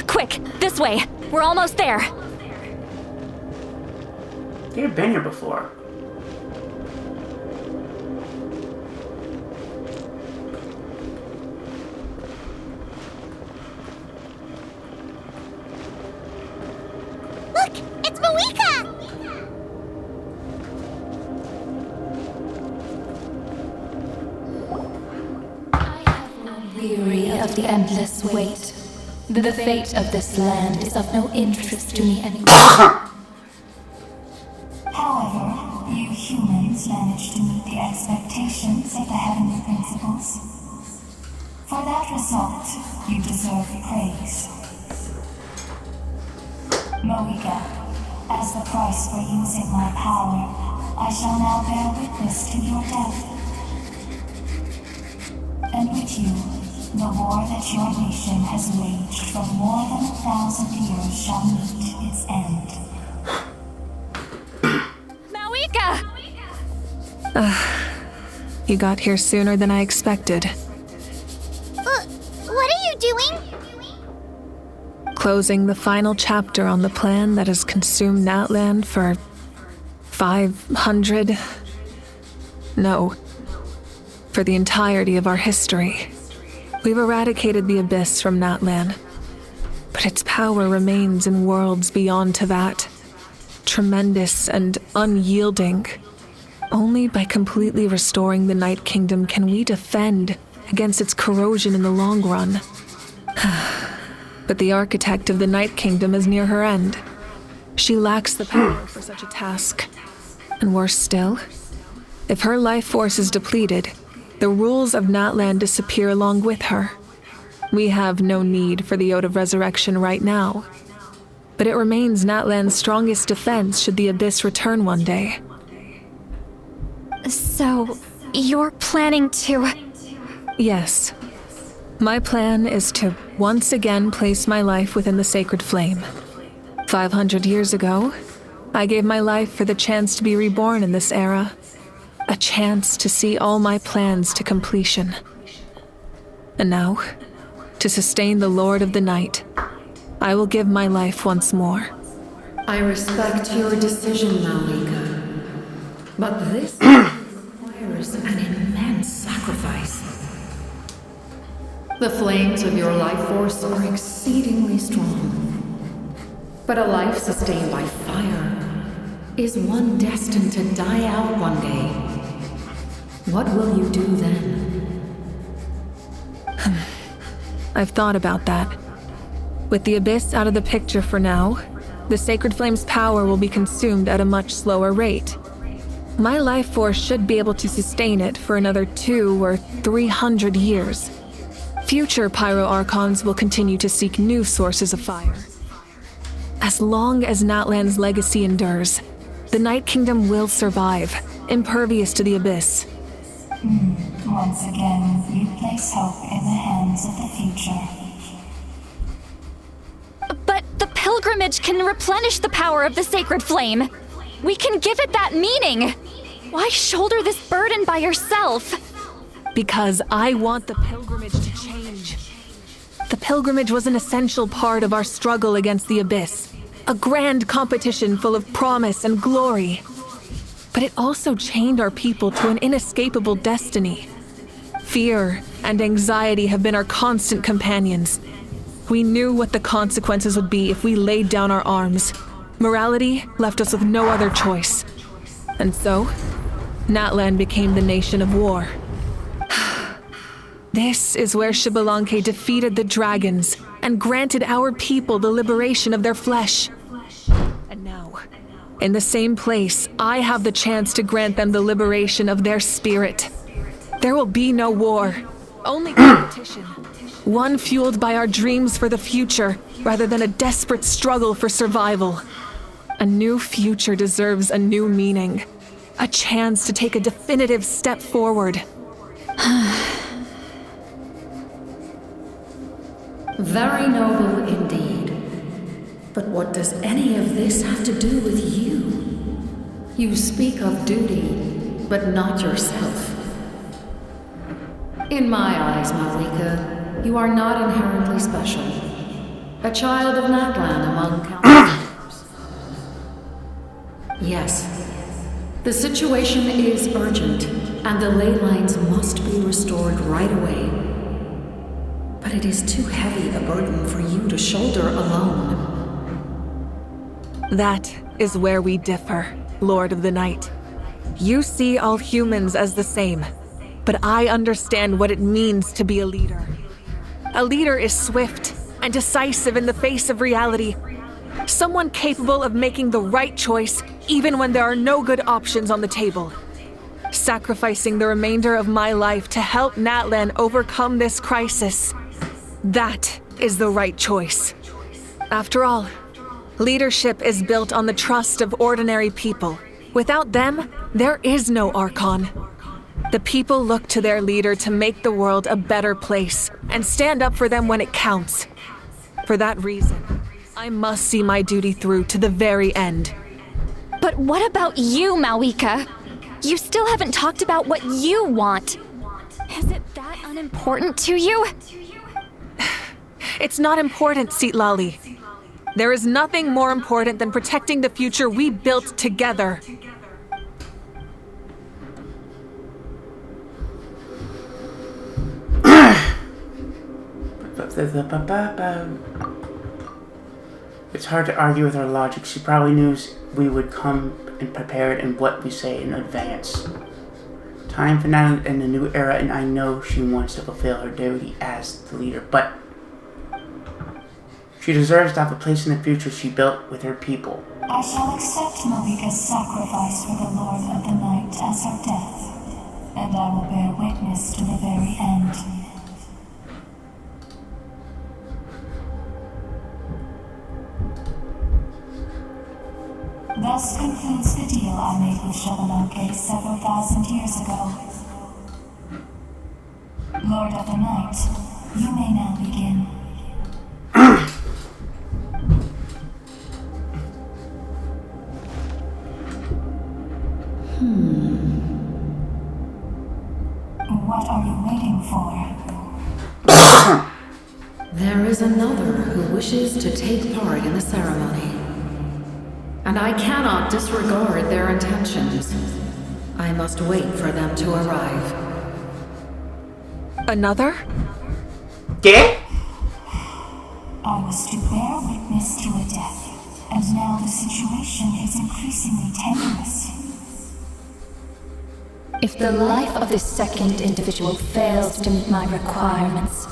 S3: Quick, this way. We're almost there.
S1: You've been here before.
S4: Look, it's Moika!
S11: Weary of the endless wait. The fate of this land is of no interest to me anymore.
S6: However, you humans managed to meet the expectations of the heavenly principles. For that result, you deserve praise. Moika, as the price for using my power, I shall now bear witness to your death. And with you, the war that your nation has waged for more than 1,000 years shall meet its end.
S3: Mawika!
S10: You got here sooner than I expected.
S4: What are you doing?
S10: Closing the final chapter on the plan that has consumed Natlan for 500... No. For the entirety of our history. We've eradicated the Abyss from Natlan, but its power remains in worlds beyond Tevat. Tremendous and unyielding. Only by completely restoring the Night Kingdom can we defend against its corrosion in the long run. But the architect of the Night Kingdom is near her end. She lacks the power for such a task. And worse still, if her life force is depleted, the rules of Natlan disappear along with her. We have no need for the Ode of Resurrection right now, but it remains Natlan's strongest defense should the Abyss return one day.
S3: So, you're planning to...
S10: Yes. My plan is to once again place my life within the sacred flame. 500 years ago, I gave my life for the chance to be reborn in this era. A chance to see all my plans to completion. And now, to sustain the Lord of the Night, I will give my life once more.
S7: I respect your decision, Malika. But this requires an immense sacrifice. The flames of your life force are exceedingly strong. But a life sustained by fire is one destined to die out one day. What will you do then?
S10: I've thought about that. With the Abyss out of the picture for now, the Sacred Flame's power will be consumed at a much slower rate. My life force should be able to sustain it for another 200 or 300 years. Future Pyro-Archons will continue to seek new sources of fire. As long as Natlan's legacy endures, the Night Kingdom will survive, impervious to the Abyss.
S6: Once again, you place hope in the hands of the future.
S3: But the pilgrimage can replenish the power of the sacred flame. We can give it that meaning. Why shoulder this burden by yourself?
S10: Because I want the pilgrimage to change. The pilgrimage was an essential part of our struggle against the Abyss. A grand competition full of promise and glory. But it also chained our people to an inescapable destiny. Fear and anxiety have been our constant companions. We knew what the consequences would be if we laid down our arms. Morality left us with no other choice. And so, Natlan became the nation of war. This is where Xbalanque defeated the dragons and granted our people the liberation of their flesh. And now, in the same place, I have the chance to grant them the liberation of their spirit. There will be no war, only competition. One fueled by our dreams for the future, rather than a desperate struggle for survival. A new future deserves a new meaning. A chance to take a definitive step forward.
S7: Very noble indeed. But what does any of this have to do with you? You speak of duty, but not yourself. In my eyes, Malika, you are not inherently special. A child of Natlan among countless. Yes, the situation is urgent, and the ley lines must be restored right away. But it is too heavy a burden for you to shoulder alone.
S10: That is where we differ, Lord of the Night. You see all humans as the same, but I understand what it means to be a leader. A leader is swift and decisive in the face of reality. Someone capable of making the right choice even when there are no good options on the table. Sacrificing the remainder of my life to help Natlan overcome this crisis. That is the right choice. After all, leadership is built on the trust of ordinary people. Without them, there is no Archon. The people look to their leader to make the world a better place and stand up for them when it counts. For that reason, I must see my duty through to the very end.
S3: But what about you, Malika? You still haven't talked about what you want. Is it that unimportant to you?
S10: It's not important, Citlali. There is nothing more important than protecting the future we built together.
S1: It's hard to argue with her logic. She probably knew we would come and prepared in what we say in advance. Time for now in the new era, and I know she wants to fulfill her duty as the leader, but she deserves to have a place in the future she built with her people.
S6: I shall accept Malika's sacrifice for the Lord of the Night as her death, and I will bear witness to the very end. Thus concludes the deal I made with Xbalanque several thousand years ago. Lord of the Night, you may now begin. What are you waiting for?
S7: There is another who wishes to take part in the ceremony. And I cannot disregard their intentions. I must wait for them to arrive.
S10: Another?
S1: ¿Qué?
S6: I was to bear witness to a death, and now the situation is increasingly tenuous.
S19: If the life of this second individual fails to meet my requirements,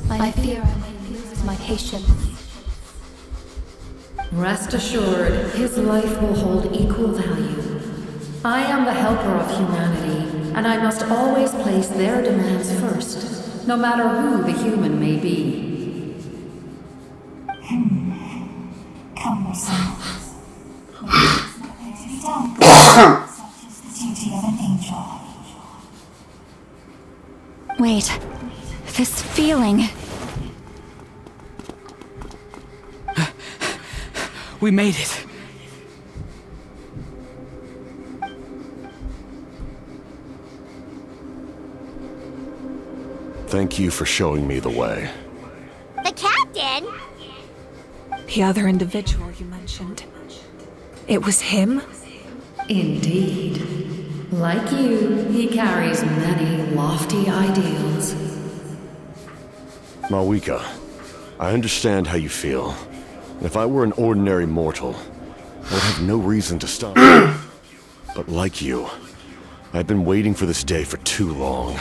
S19: I fear I may lose my patience.
S7: Rest assured, his life will hold equal value. I am the helper of humanity, and I must always place their demands first, no matter who the human may be.
S6: Cumbersome. To be done. Such is the duty of an angel.
S3: Wait, this feeling.
S9: We made it.
S18: Thank you for showing me the way.
S4: The captain?
S10: The other individual you mentioned. It was him?
S7: Indeed. Like you, he carries many lofty ideals.
S18: Malika, I understand how you feel. If I were an ordinary mortal, I would have no reason to stop you. But like you, I've been waiting for this day for too long.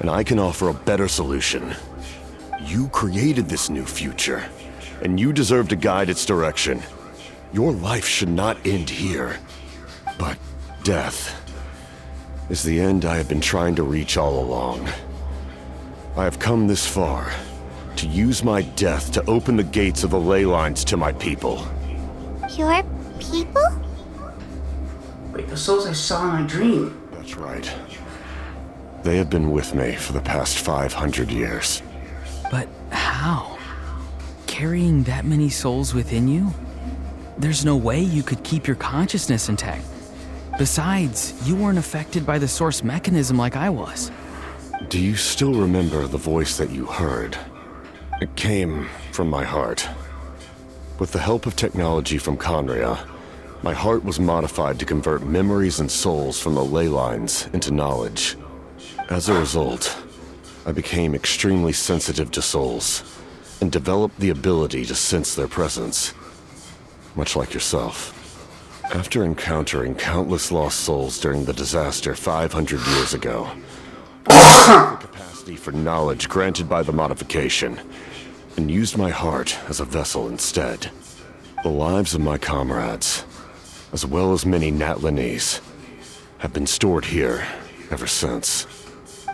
S18: And I can offer a better solution. You created this new future, and you deserve to guide its direction. Your life should not end here. But death is the end I have been trying to reach all along. I have come this far to use my death to open the gates of the ley lines to my people.
S4: Your people?
S1: Wait, the souls I saw in my dream.
S18: That's right. They have been with me for the past 500 years.
S9: But how? Carrying that many souls within you? There's no way you could keep your consciousness intact. Besides, you weren't affected by the source mechanism like I was.
S18: Do you still remember the voice that you heard? It came from my heart. With the help of technology from Conria, my heart was modified to convert memories and souls from the ley lines into knowledge. As a result, I became extremely sensitive to souls and developed the ability to sense their presence, much like yourself. After encountering countless lost souls during the disaster 500 years ago, I took the capacity for knowledge granted by the modification and used my heart as a vessel instead. The lives of my comrades, as well as many Natlanese, have been stored here ever since.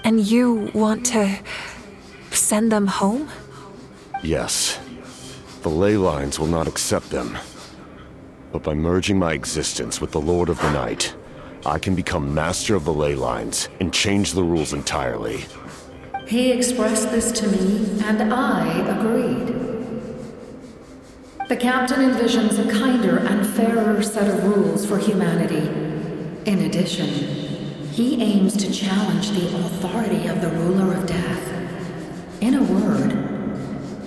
S10: And you want to send them home?
S18: Yes. The ley lines will not accept them. But by merging my existence with the Lord of the Night, I can become master of the ley lines and change the rules entirely.
S7: He expressed this to me, and I agreed. The captain envisions a kinder and fairer set of rules for humanity. In addition, he aims to challenge the authority of the ruler of death. In a word,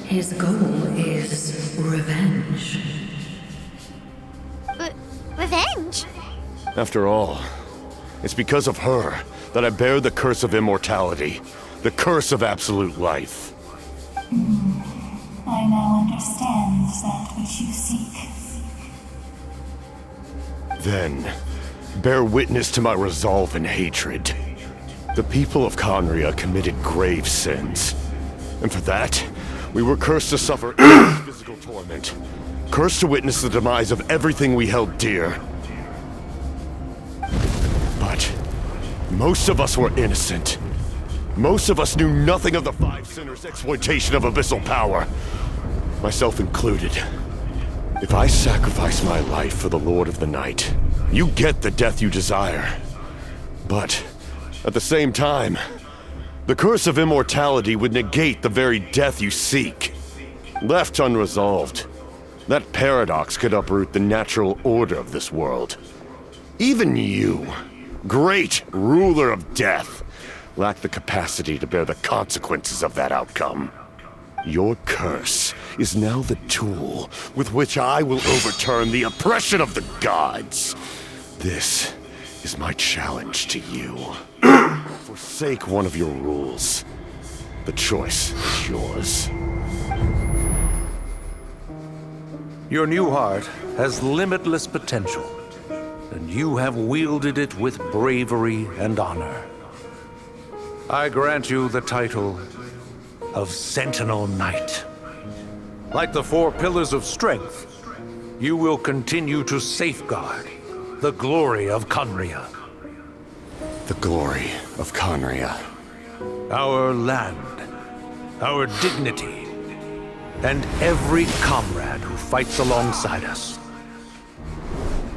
S7: his goal is revenge.
S4: Revenge?
S18: After all, it's because of her that I bear the curse of immortality, the curse of absolute life.
S6: I now understand that which you seek.
S18: Then, bear witness to my resolve and hatred. The people of Conria committed grave sins, and for that, we were cursed to suffer physical torment. Cursed to witness the demise of everything we held dear. But most of us were innocent. Most of us knew nothing of the Five Sinners' exploitation of abyssal power, myself included. If I sacrifice my life for the Lord of the Night, you get the death you desire. But at the same time, the curse of immortality would negate the very death you seek. Left unresolved, that paradox could uproot the natural order of this world. Even you, great ruler of death, lack the capacity to bear the consequences of that outcome. Your curse is now the tool with which I will overturn the oppression of the gods. This is my challenge to you. Forsake one of your rules. The choice is yours.
S12: Your new heart has limitless potential, and you have wielded it with bravery and honor. I grant you the title of Sentinel Knight. Like the four pillars of strength, you will continue to safeguard the glory of Conria.
S18: The glory of Conria.
S12: Our land, our dignity, and every comrade who fights alongside us.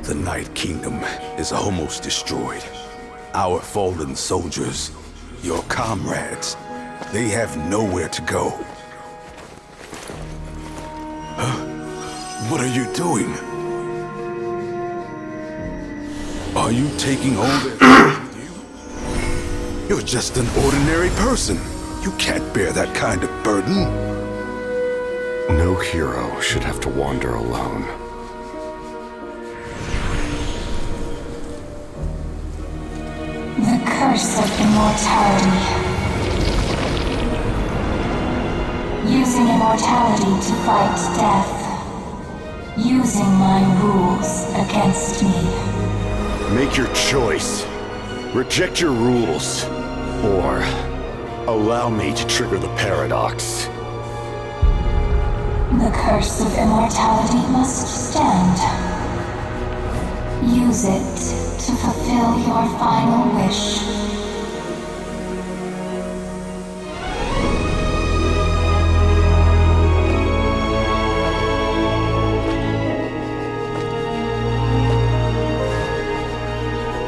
S14: The Night Kingdom is almost destroyed. Our fallen soldiers, your comrades, they have nowhere to go. Huh? What are you doing? Are you taking all their things with you? You're just an ordinary person. You can't bear that kind of burden.
S18: No hero should have to wander alone.
S6: The curse of immortality. Using immortality to fight death. Using my rules against me.
S18: Make your choice. Reject your rules. Or Allow me to trigger the paradox.
S6: The curse of immortality must stand. Use it to fulfill your final wish.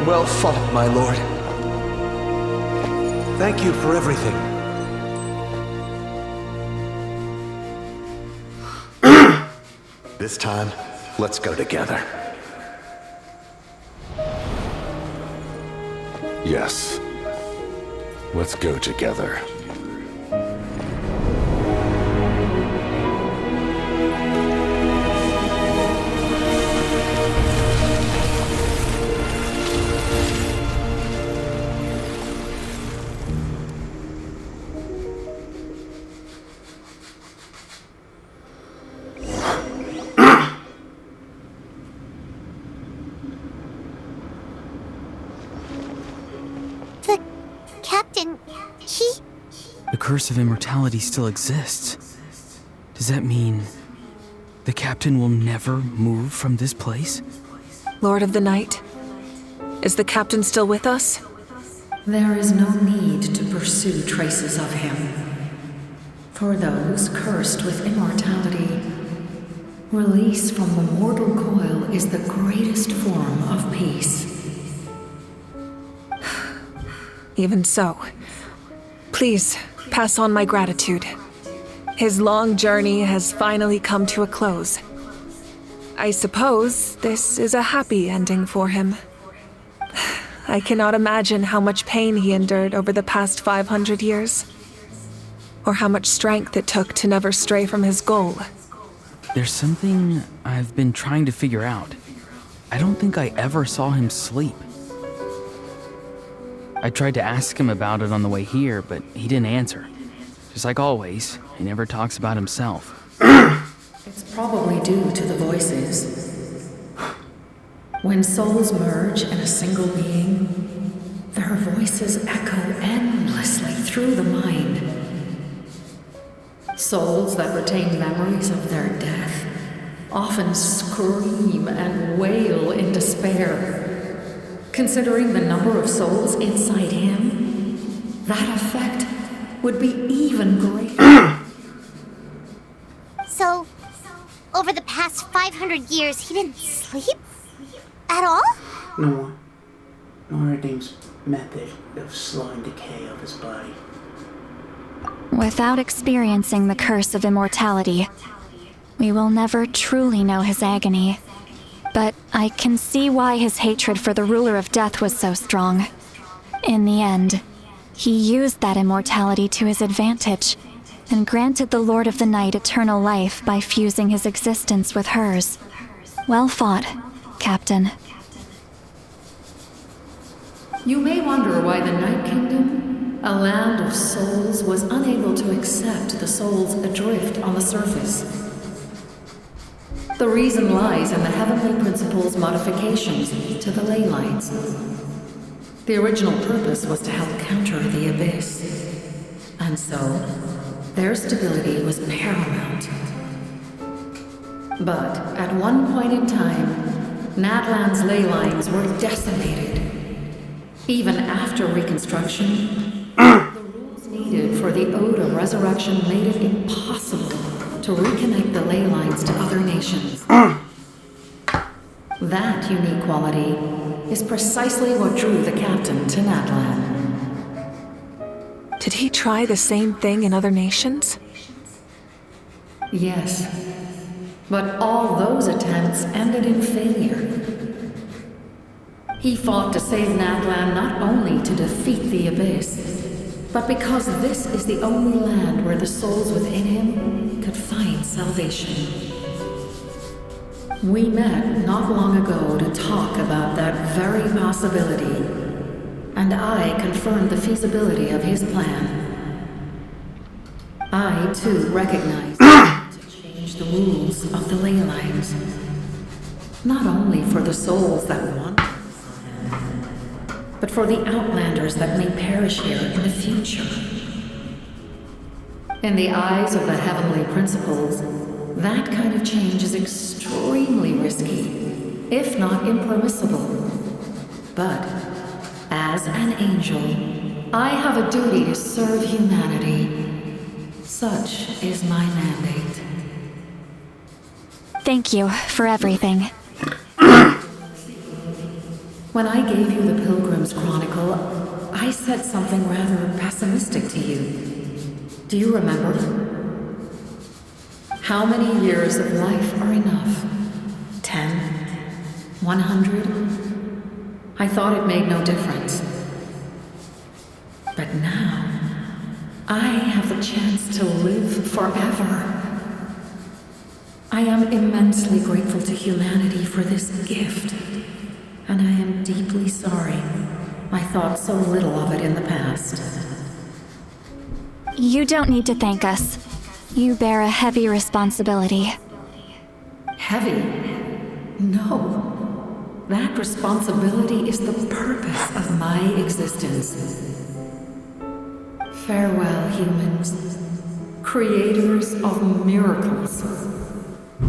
S12: Well fought, my lord. Thank you for everything.
S2: This time, let's go together.
S18: Yes. Let's go together.
S9: The curse of immortality still exists. Does that mean the captain will never move from this place?
S10: Lord of the Night, is the captain still with us?
S7: There is no need to pursue traces of him. For those cursed with immortality, release from the mortal coil is the greatest form of peace.
S10: Even so, please pass on my gratitude. His long journey has finally come to a close. I suppose this is a happy ending for him. I cannot imagine how much pain he endured over the past 500 years, or how much strength it took to never stray from his goal.
S9: There's something I've been trying to figure out. I don't think I ever saw him sleep. I tried to ask him about it on the way here, but he didn't answer. Just like always, he never talks about himself.
S7: It's probably due to the voices. When souls merge in a single being, their voices echo endlessly through the mind. Souls that retain memories of their death often scream and wail in despair. Considering the number of souls inside him, that effect would be even greater.
S4: So, over the past 500 years, he didn't sleep? At all?
S1: No Dame's method of slowing decay of his body.
S3: Without experiencing the curse of immortality, we will never truly know his agony. But I can see why his hatred for the ruler of death was so strong. In the end, he used that immortality to his advantage, and granted the Lord of the Night eternal life by fusing his existence with hers. Well fought, Captain.
S7: You may wonder why the Night Kingdom, a land of souls, was unable to accept the souls adrift on the surface. The reason lies in the Heavenly Principle's modifications to the ley lines. The original purpose was to help counter the Abyss, and so their stability was paramount. But at one point in time, Natlan's ley lines were decimated. Even after reconstruction, the rules needed for the Ode of Resurrection made it impossible to reconnect the ley lines to other nations. That unique quality is precisely what drew the captain to Natlan.
S10: Did he try the same thing in other nations?
S7: Yes, but all those attempts ended in failure. He fought to save Natlan not only to defeat the Abyss, but because this is the only land where the souls within him could find salvation. We met not long ago to talk about that very possibility, and I confirmed the feasibility of his plan. I, too, recognized to change the rules of the ley lines, not only for the souls that want, but for the Outlanders that may perish here in the future. In the eyes of the heavenly principles, that kind of change is extremely risky, if not impermissible. But, as an angel, I have a duty to serve humanity. Such is my mandate.
S3: Thank you for everything.
S7: When I gave you the Pilgrim's Chronicle, I said something rather pessimistic to you. Do you remember? How many years of life are enough? 10? 100? I thought it made no difference. But now, I have the chance to live forever. I am immensely grateful to humanity for this gift, and I am deeply sorry I thought so little of it in the past.
S3: You don't need to thank us. You bear a heavy responsibility.
S7: Heavy? No. That responsibility is the purpose of my existence. Farewell, humans. Creators of miracles.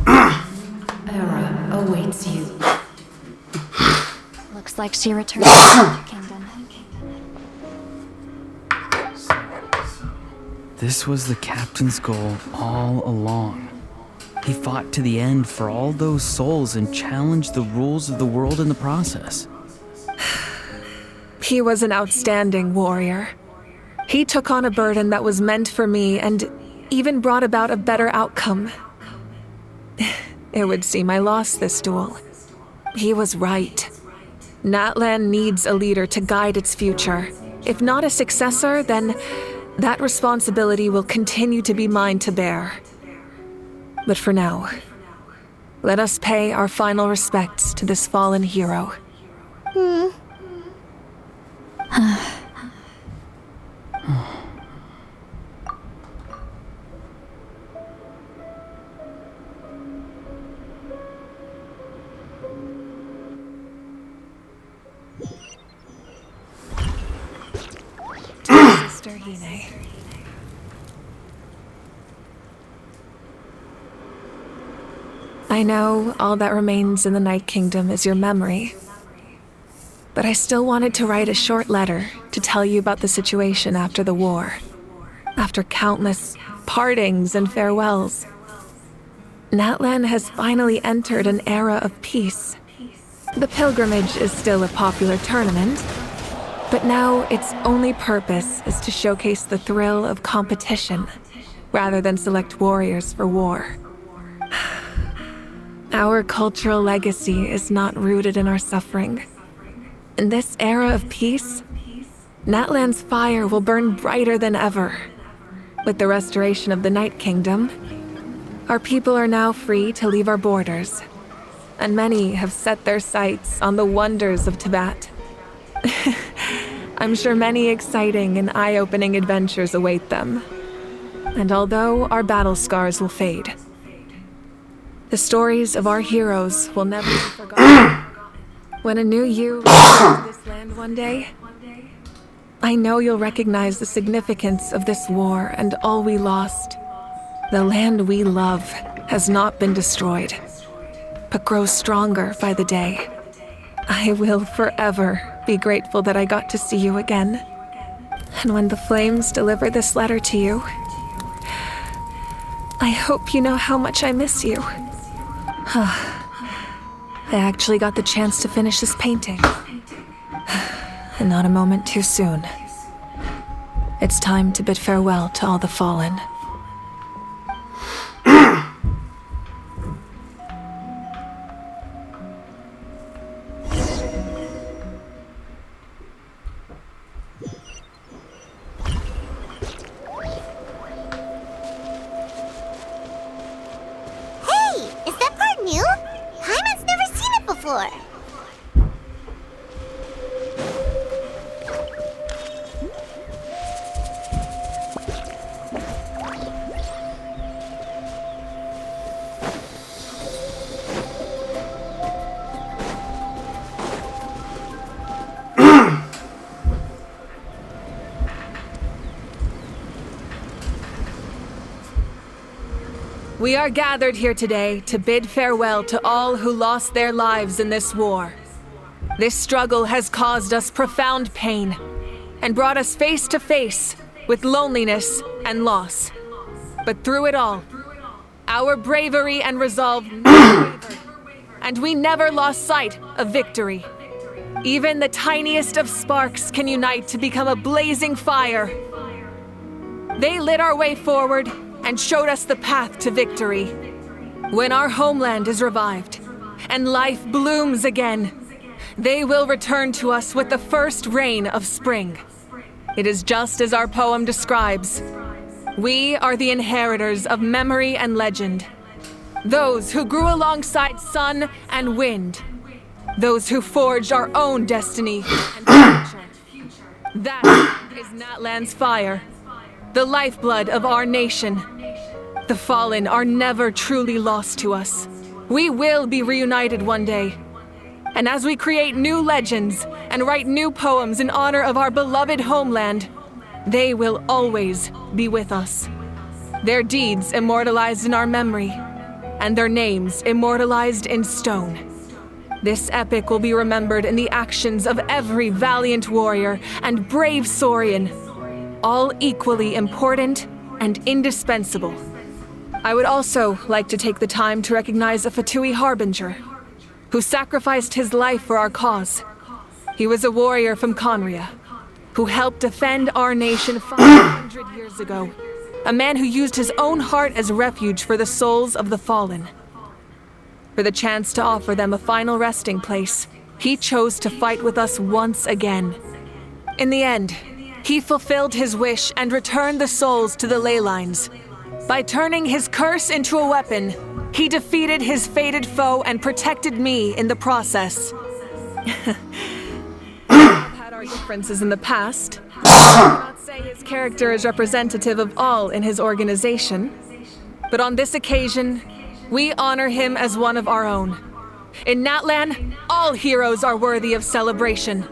S7: Era awaits you.
S3: Looks like she returned to the kingdom.
S9: This was the captain's goal all along. He fought to the end for all those souls and challenged the rules of the world in the process.
S10: He was an outstanding warrior. He took on a burden that was meant for me and even brought about a better outcome. It would seem I lost this duel. He was right. Natlan needs a leader to guide its future. If not a successor, then that responsibility will continue to be mine to bear. But for now, let us pay our final respects to this fallen hero. Sister Hine. I know all that remains in the Night Kingdom is your memory, but I still wanted to write a short letter to tell you about the situation after the war. After countless partings and farewells, Natlan has finally entered an era of peace. The pilgrimage is still a popular tournament, but now its only purpose is to showcase the thrill of competition, rather than select warriors for war. Our cultural legacy is not rooted in our suffering. In this era of peace, Natlan's fire will burn brighter than ever. With the restoration of the Night Kingdom, our people are now free to leave our borders, and many have set their sights on the wonders of Tibet. I'm sure many exciting and eye-opening adventures await them. And although our battle scars will fade, the stories of our heroes will never be forgotten. When a new you returns to this land one day, I know you'll recognize the significance of this war and all we lost. The land we love has not been destroyed, but grows stronger by the day. I will forever be grateful that I got to see you again. And when the flames deliver this letter to you, I hope you know how much I miss you. I actually got the chance to finish this painting. And not a moment too soon. It's time to bid farewell to all the fallen. We are gathered here today to bid farewell to all who lost their lives in this war. This struggle has caused us profound pain and brought us face to face with loneliness and loss. But through it all, our bravery and resolve never wavered, and we never lost sight of victory. Even the tiniest of sparks can unite to become a blazing fire. They lit our way forward and showed us the path to victory. When our homeland is revived and life blooms again, they will return to us with the first rain of spring. It is just as our poem describes. We are the inheritors of memory and legend. Those who grew alongside sun and wind. Those who forged our own destiny and future. That is Natlan's fire, the lifeblood of our nation. The fallen are never truly lost to us. We will be reunited one day. And as we create new legends and write new poems in honor of our beloved homeland, they will always be with us. Their deeds immortalized in our memory, and their names immortalized in stone. This epic will be remembered in the actions of every valiant warrior and brave Saurian, all equally important and indispensable. I would also like to take the time to recognize a Fatui Harbinger, who sacrificed his life for our cause. He was a warrior from Conria, who helped defend our nation 500 years ago. A man who used his own heart as refuge for the souls of the fallen. For the chance to offer them a final resting place, he chose to fight with us once again. In the end, he fulfilled his wish and returned the souls to the ley lines. By turning his curse into a weapon, he defeated his fated foe and protected me in the process. We've had our differences in the past. I cannot say his character is representative of all in his organization. But on this occasion, we honor him as one of our own. In Natlan, all heroes are worthy of celebration.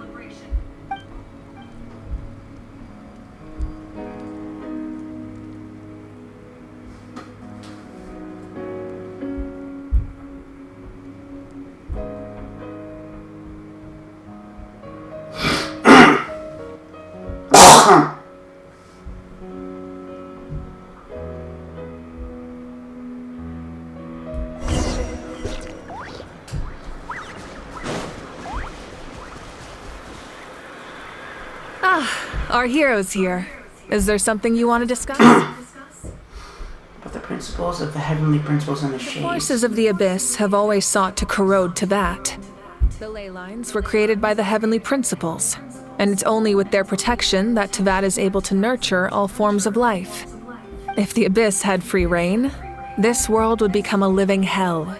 S10: Our hero's here. Is there something you want to discuss?
S1: But the principles of the heavenly principles and the shades.
S10: The forces of the Abyss have always sought to corrode Tevat. The ley lines were created by the heavenly principles, and it's only with their protection that Tevat is able to nurture all forms of life. If the Abyss had free reign, this world would become a living hell.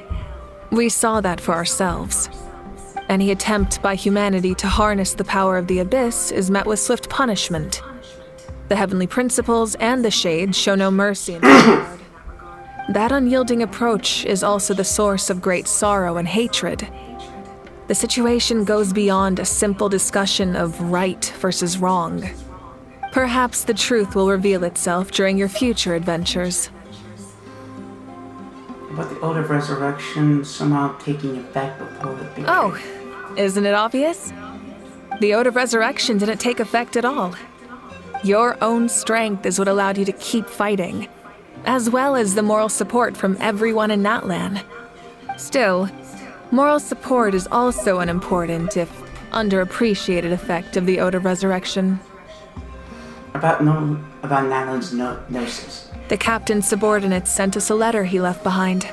S10: We saw that for ourselves. Any attempt by humanity to harness the power of the Abyss is met with swift punishment. The heavenly principles and the shades show no mercy in that regard. That unyielding approach is also the source of great sorrow and hatred. The situation goes beyond a simple discussion of right versus wrong. Perhaps the truth will reveal itself during your future adventures.
S1: About the Ode of Resurrection somehow taking effect before it began.
S10: Oh, isn't it obvious? The Ode of Resurrection didn't take effect at all. Your own strength is what allowed you to keep fighting, as well as the moral support from everyone in Natlan. Still, moral support is also an important, if underappreciated, effect of the Ode of Resurrection.
S1: About Natlan's gnosis.
S10: The captain's subordinates sent us a letter he left behind.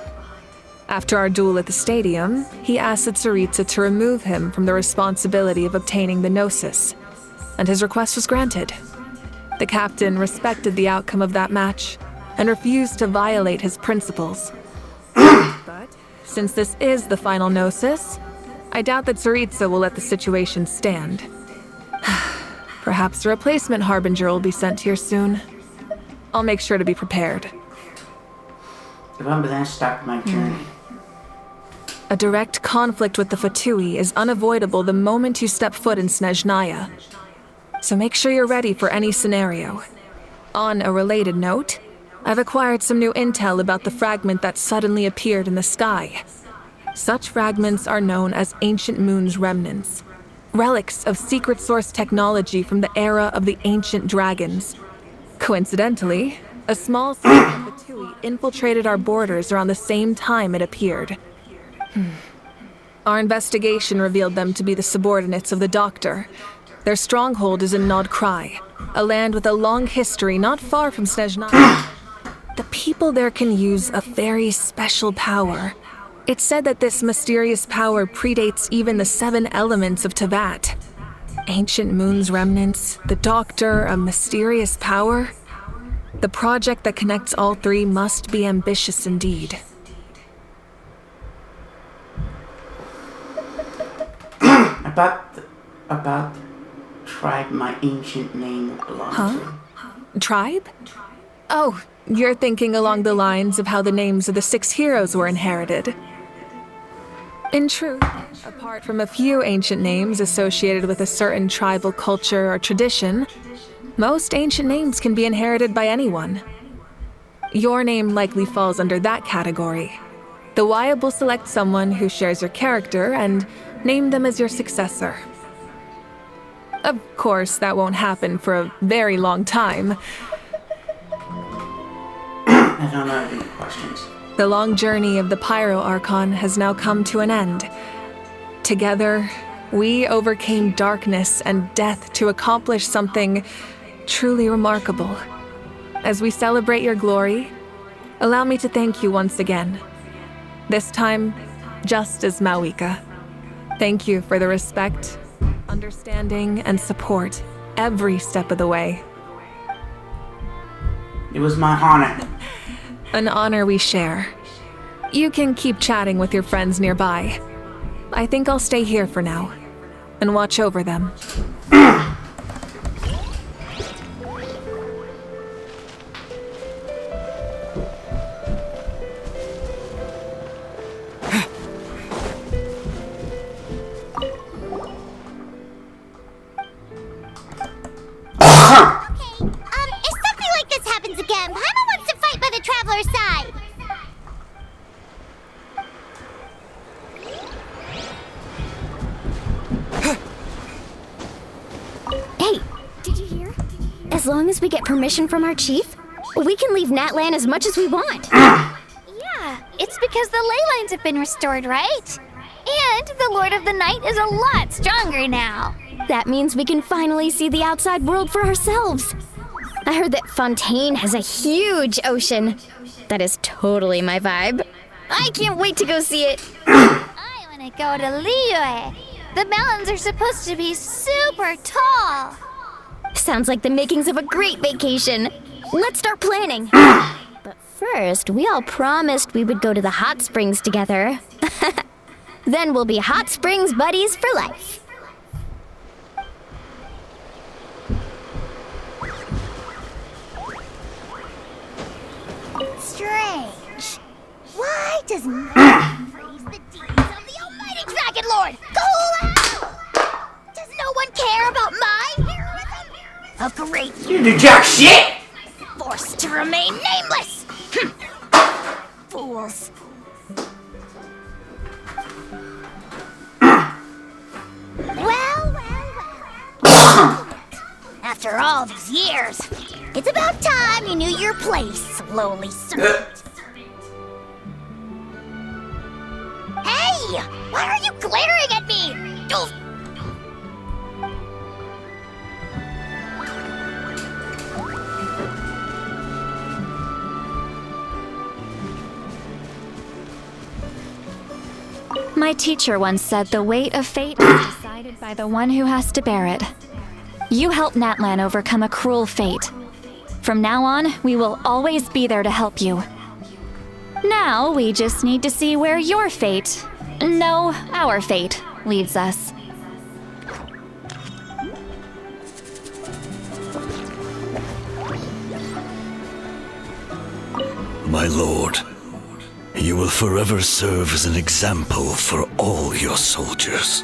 S10: After our duel at the stadium, he asked the Tsaritsa to remove him from the responsibility of obtaining the gnosis, and his request was granted. The captain respected the outcome of that match and refused to violate his principles. But since this is the final gnosis, I doubt that Tsaritsa will let the situation stand. Perhaps a replacement harbinger will be sent here soon. I'll make sure to be prepared.
S1: Remember that stopped my journey.
S10: A direct conflict with the Fatui is unavoidable the moment you step foot in Snezhnaya. So make sure you're ready for any scenario. On a related note, I've acquired some new intel about the fragment that suddenly appeared in the sky. Such fragments are known as Ancient Moon's remnants, relics of secret source technology from the era of the ancient dragons. Coincidentally, a small segment of the Tui infiltrated our borders around the same time it appeared. Our investigation revealed them to be the subordinates of the Doctor. Their stronghold is in Nod Krai, a land with a long history not far from Snezhnaya. The people there can use a very special power. It's said that this mysterious power predates even the 7 elements of Teyvat. Ancient Moon's remnants, the Doctor, a mysterious power. The project that connects all 3 must be ambitious indeed.
S1: About the tribe my ancient name belongs to.
S10: Tribe? Oh, you're thinking along the lines of how the names of the 6 heroes were inherited. In truth, apart from a few ancient names associated with a certain tribal culture or tradition, most ancient names can be inherited by anyone. Your name likely falls under that category. The Wyatt will select someone who shares your character and name them as your successor. Of course, that won't happen for a very long time.
S1: I don't have any questions.
S10: The long journey of the Pyro Archon has now come to an end. Together, we overcame darkness and death to accomplish something truly remarkable. As we celebrate your glory, allow me to thank you once again. This time, just as Mawika. Thank you for the respect, understanding, and support every step of the way.
S1: It was my honor.
S10: An honor we share. You can keep chatting with your friends nearby. I think I'll stay here for now and watch over them.
S4: If something like this happens again, Paimon wants to fight by the Traveler's side.
S8: Hey, did you hear? As long as we get permission from our chief, we can leave Natlan as much as we want.
S4: Yeah, it's because the ley lines have been restored, right? And the Lord of the Night is a lot stronger now.
S8: That means we can finally see the outside world for ourselves. I heard that Fontaine has a huge ocean. That is totally my vibe. I can't wait to go see it.
S4: I want to go to Liyue. The mountains are supposed to be super tall.
S8: Sounds like the makings of a great vacation. Let's start planning. But first, we all promised we would go to the hot springs together. Then we'll be hot springs buddies for life.
S4: Strange. Why does no one praise the deeds of the Almighty Dragon Lord? Does no one care about my heroism? A great
S1: You do jack shit!
S4: forced to remain nameless! Fools. Well. After all these years, it's about time you knew your place, lowly servant. Hey! Why are you glaring at me?
S3: My teacher once said the weight of fate is decided by the one who has to bear it. You helped Natlan overcome a cruel fate. From now on, we will always be there to help you. Now, we just need to see where your fate, no, our fate, leads us.
S2: My lord, you will forever serve as an example for all your soldiers.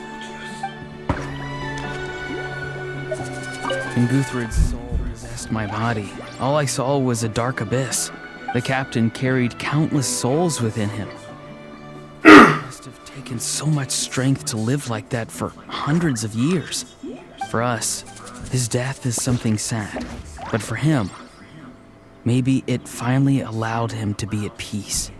S9: When Guthred's soul possessed my body, all I saw was a dark abyss. The captain carried countless souls within him. It must have taken so much strength to live like that for hundreds of years. For us, his death is something sad. But for him, maybe it finally allowed him to be at peace.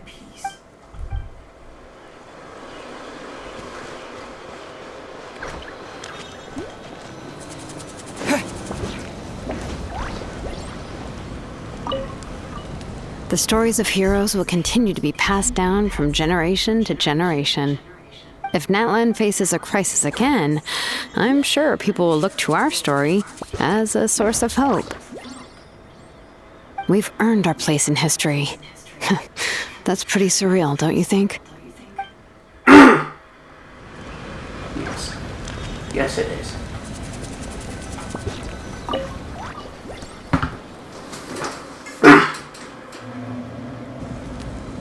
S13: The stories of heroes will continue to be passed down from generation to generation. If Natlan faces a crisis again, I'm sure people will look to our story as a source of hope. We've earned our place in history. That's pretty surreal, don't you think?
S1: Yes. Yes, it is.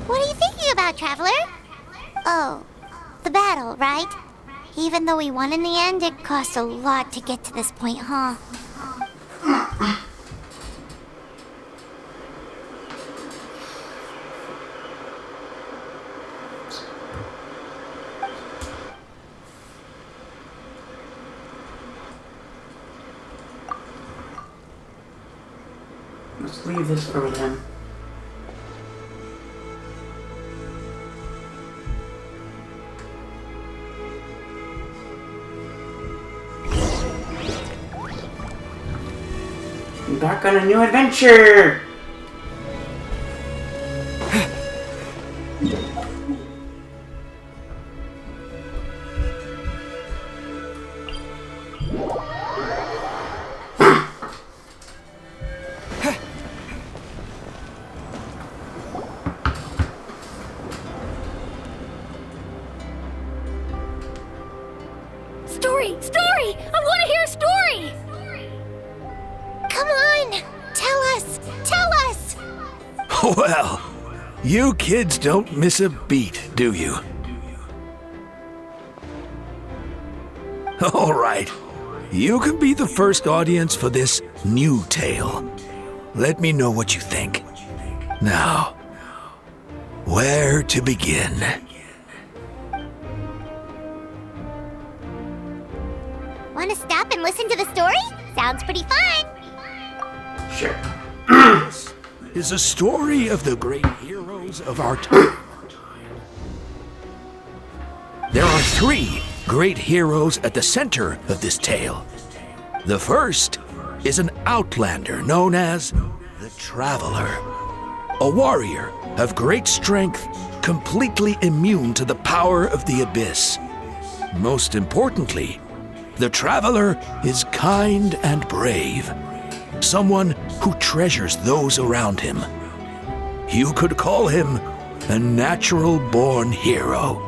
S4: What are you thinking about, Traveler? Oh, the battle, right? Even though we won in the end, it cost a lot to get to this point, huh?
S1: Let's leave this for them. Back on a new adventure!
S4: Story! Story! I want to hear a story! Come on! Tell us! Tell us!
S17: Well, you kids don't miss a beat, do you? All right. You can be the first audience for this new tale. Let me know what you think. Now, where to begin?
S4: Want to stop and listen to the story? Sounds pretty fun!
S1: Sure.
S17: This is a story of the great heroes of our time. There are 3 great heroes at the center of this tale. The first is an outlander known as the Traveler, a warrior of great strength, completely immune to the power of the abyss. Most importantly, the Traveler is kind and brave, someone who treasures those around him. You could call him a natural-born hero.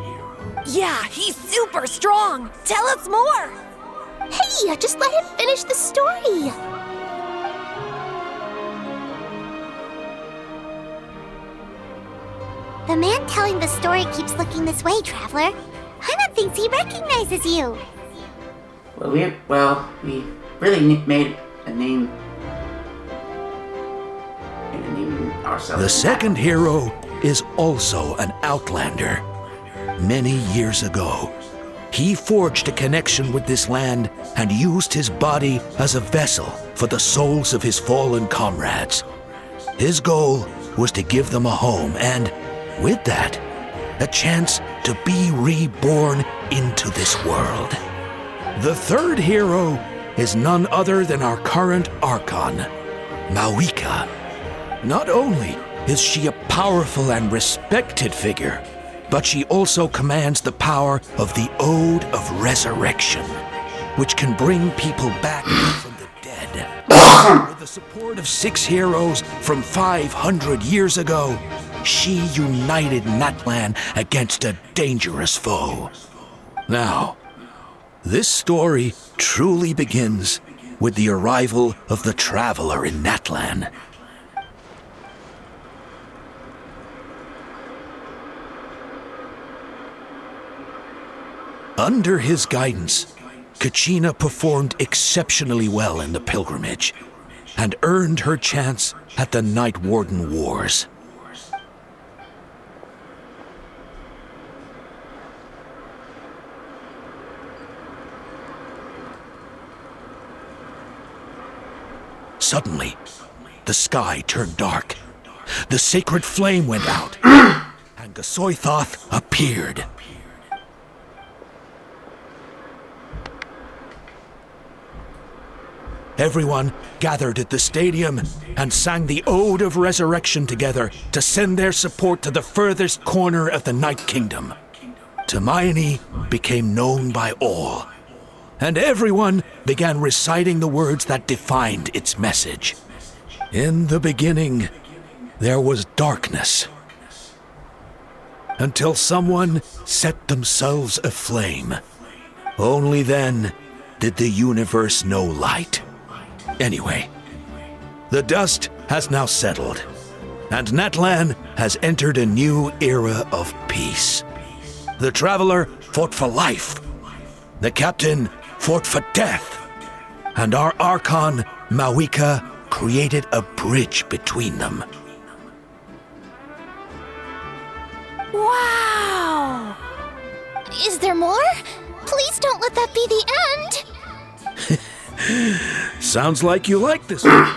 S5: Yeah, he's super strong. Tell us more.
S4: Hey, just let him finish the story. The man telling the story keeps looking this way, Traveler. Paimon thinks he recognizes you.
S1: Well, we really made a name. Ourselves.
S17: The second hero is also an outlander. Many years ago, he forged a connection with this land and used his body as a vessel for the souls of his fallen comrades. His goal was to give them a home and, with that, a chance to be reborn into this world. The third hero is none other than our current Archon, Mawika. Not only is she a powerful and respected figure, but she also commands the power of the Ode of Resurrection, which can bring people back from the dead. With the support of 6 heroes from 500 years ago, she united Natlan against a dangerous foe. Now, this story truly begins with the arrival of the Traveler in Natlan. Under his guidance, Kachina performed exceptionally well in the pilgrimage and earned her chance at the Night Warden Wars. Suddenly, the sky turned dark. The sacred flame went out, and Gasoithoth appeared. Everyone gathered at the stadium and sang the Ode of Resurrection together to send their support to the furthest corner of the Night Kingdom. Hermione became known by all, and everyone began reciting the words that defined its message. In the beginning, there was darkness, until someone set themselves aflame. Only then did the universe know light. Anyway, the dust has now settled, and Natlan has entered a new era of peace. The Traveler fought for life, the Captain fought for death, and our Archon, Mawika, created a bridge between them.
S8: Wow! Is there more? Please don't let that be the end!
S17: Sounds like you like this one.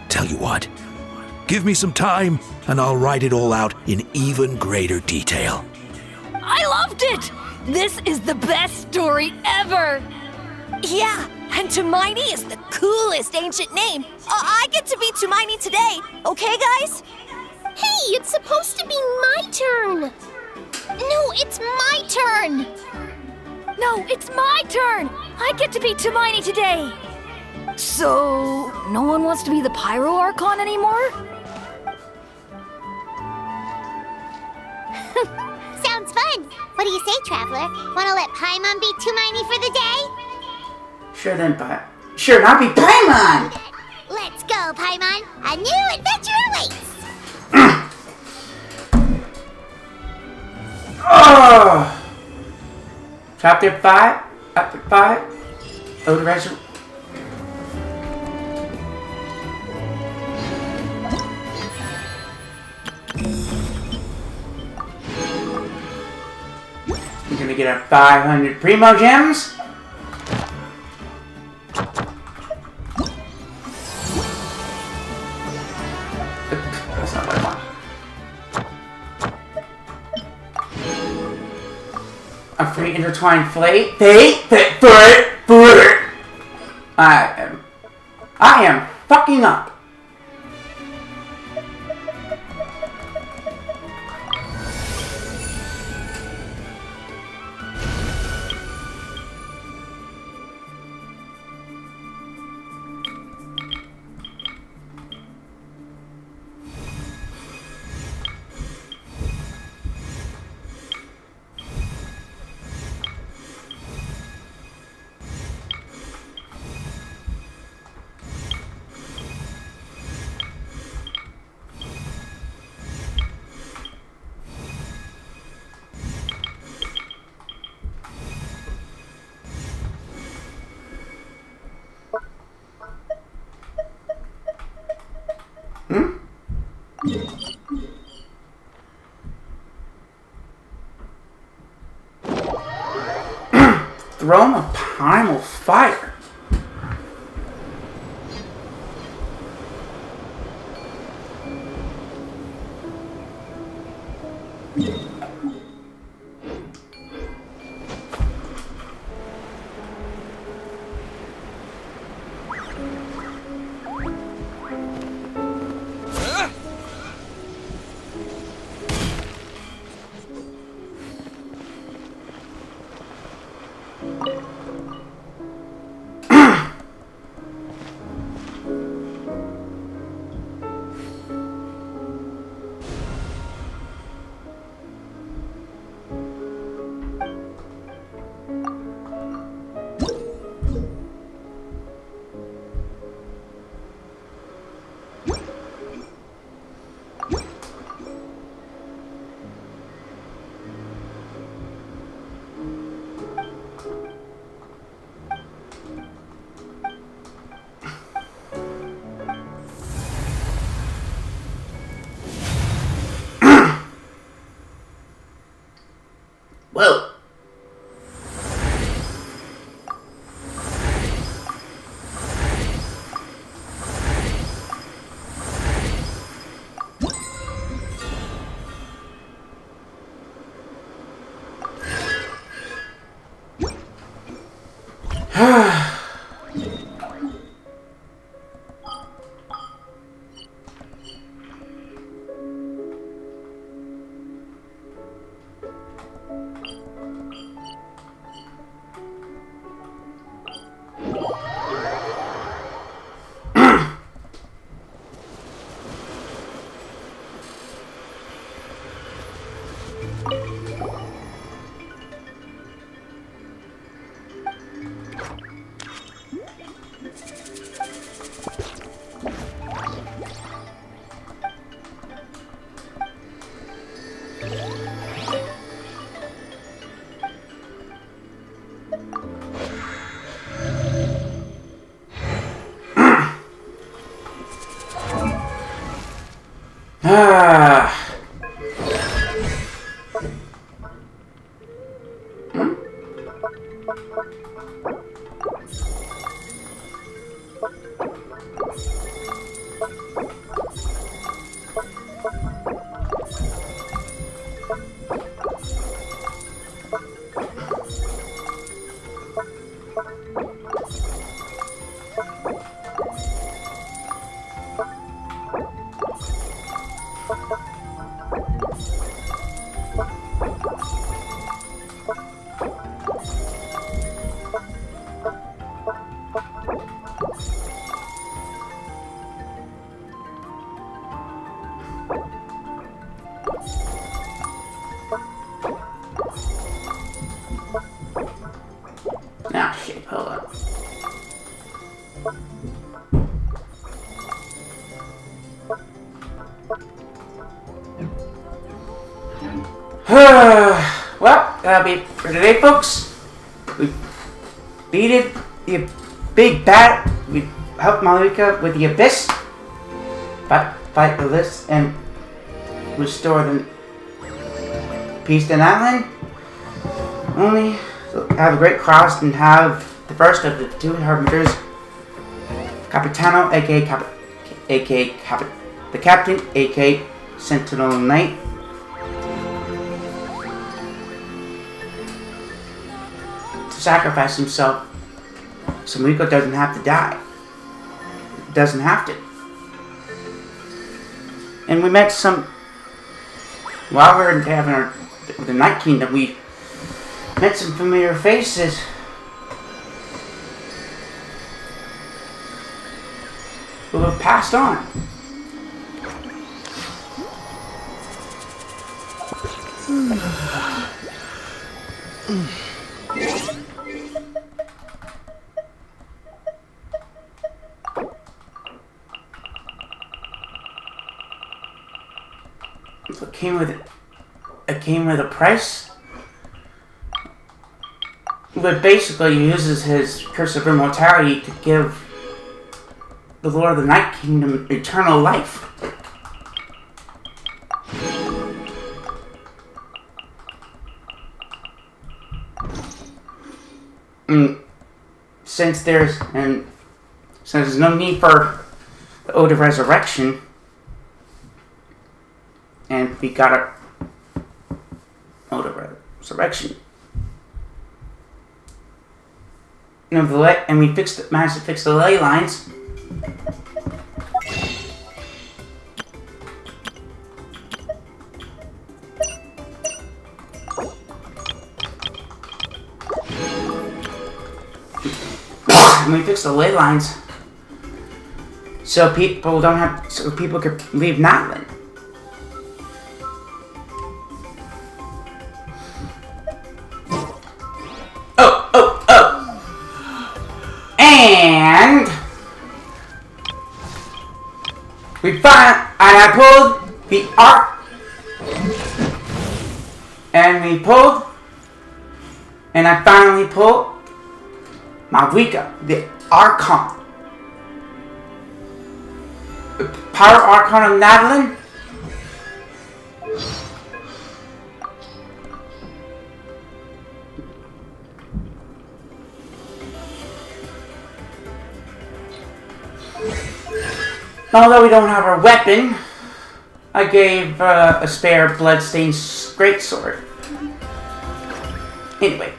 S17: Tell you what, give me some time and I'll write it all out in even greater detail.
S5: I loved it! This is the best story ever! Yeah, and Hermione is the coolest ancient name. I get to be Hermione today, okay, guys?
S4: Hey, it's supposed to be my turn! No, it's my turn!
S5: No, it's my turn! I get to be Hermione today! So, no one wants to be the Pyro Archon anymore?
S4: Sounds fun! What do you say, Traveler? Wanna let Paimon be Hermione for the day?
S1: Sure then, sure, not be Paimon!
S4: Let's go, Paimon! A new adventure awaits!
S1: Oh! Chapter 5? Chapter 5? Ode Resurrection. We're gonna get our 500 Primo Gems. That's not what I want. A free intertwined fate. I am fucking up. Throne of Primal Fire. Whoa. Ah, shit, hold up. Well, that'll be it for today, folks. We beat it, the big bat. We helped Malika with the abyss, fight the list, and restore the peace to Natlan. Only have a great cross and have the first of the two harbingers, Capitano, aka the Captain, aka Sentinel Knight. To sacrifice himself so Miko doesn't have to die. Doesn't have to. And we met some, while we were having the Night Kingdom, we met some familiar faces. Who have passed on. It came with a price. But basically he uses his Curse of Immortality to give the Lord of the Night Kingdom eternal life. And since there's no need for the Ode of Resurrection, and we got a Ode of Resurrection. And we managed to fix the ley lines. And we fixed the ley lines so people could leave Natlan. And we found, and I pulled the arc, and we pulled, and I finally pulled my Wicca, the Archon, the Power Archon of Natlan. Although we don't have our weapon, I gave a spare bloodstained greatsword. Anyway,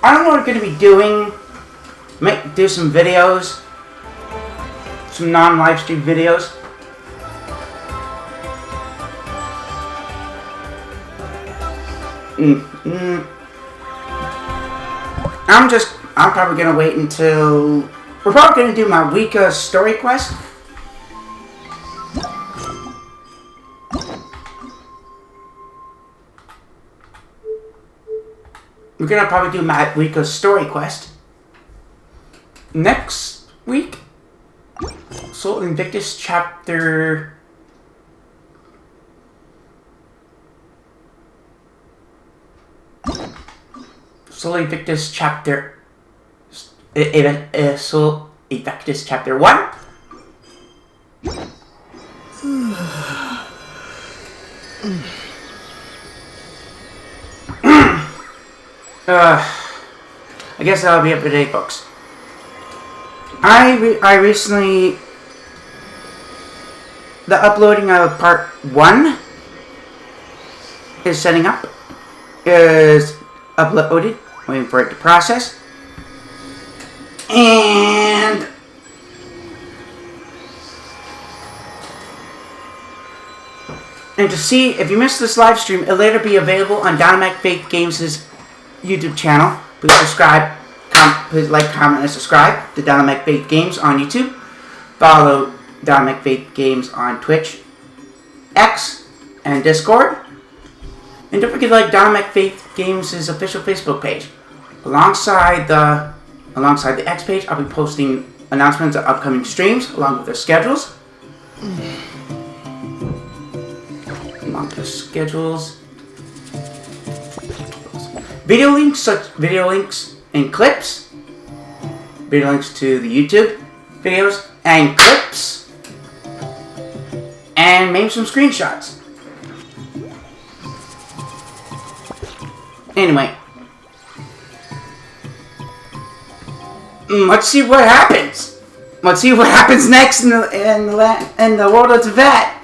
S1: I don't know what we're going to be doing. Do some videos, some non-livestream videos. I'm probably going to wait until... We're probably going to do my Wicca story quest. We're going to probably do my Wicca story quest. Next week, Soul Invictus chapter Soul Invictus Chapter... Soul Invictus Chapter 1. I guess that'll be it for today, folks. I recently... The uploading of part 1 is setting up. Is uploaded. Waiting for it to process. And... to see, if you missed this live stream, it'll later be available on Dinomecfaithgames' YouTube channel. Please subscribe, please like, comment, and subscribe to Dinomecfaithgames on YouTube. Follow Dinomecfaithgames on Twitch, X, and Discord. And don't forget to like Dinomecfaithgames' official Facebook page. Alongside the X page, I'll be posting announcements of upcoming streams along with their schedules. Video links and clips. Video links to the YouTube videos and clips. And maybe some screenshots. Anyway. Let's see what happens. Let's see what happens next in the world of Tibet.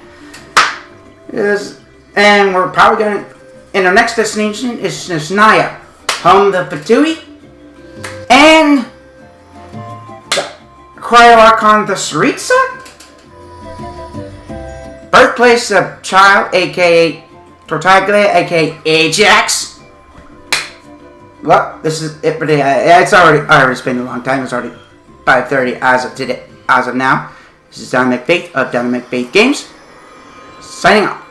S1: And we're probably going to... And our next destination is Snaya, home of the Fatui, and the Cryo-Archon the Saritsa, birthplace of Child, aka Tortaglia, aka Ajax. Well, this is it for today. It's already been a long time. It's already 5:30 as of now. This is Dinomecfaith of Dinomecfaithgames, signing off.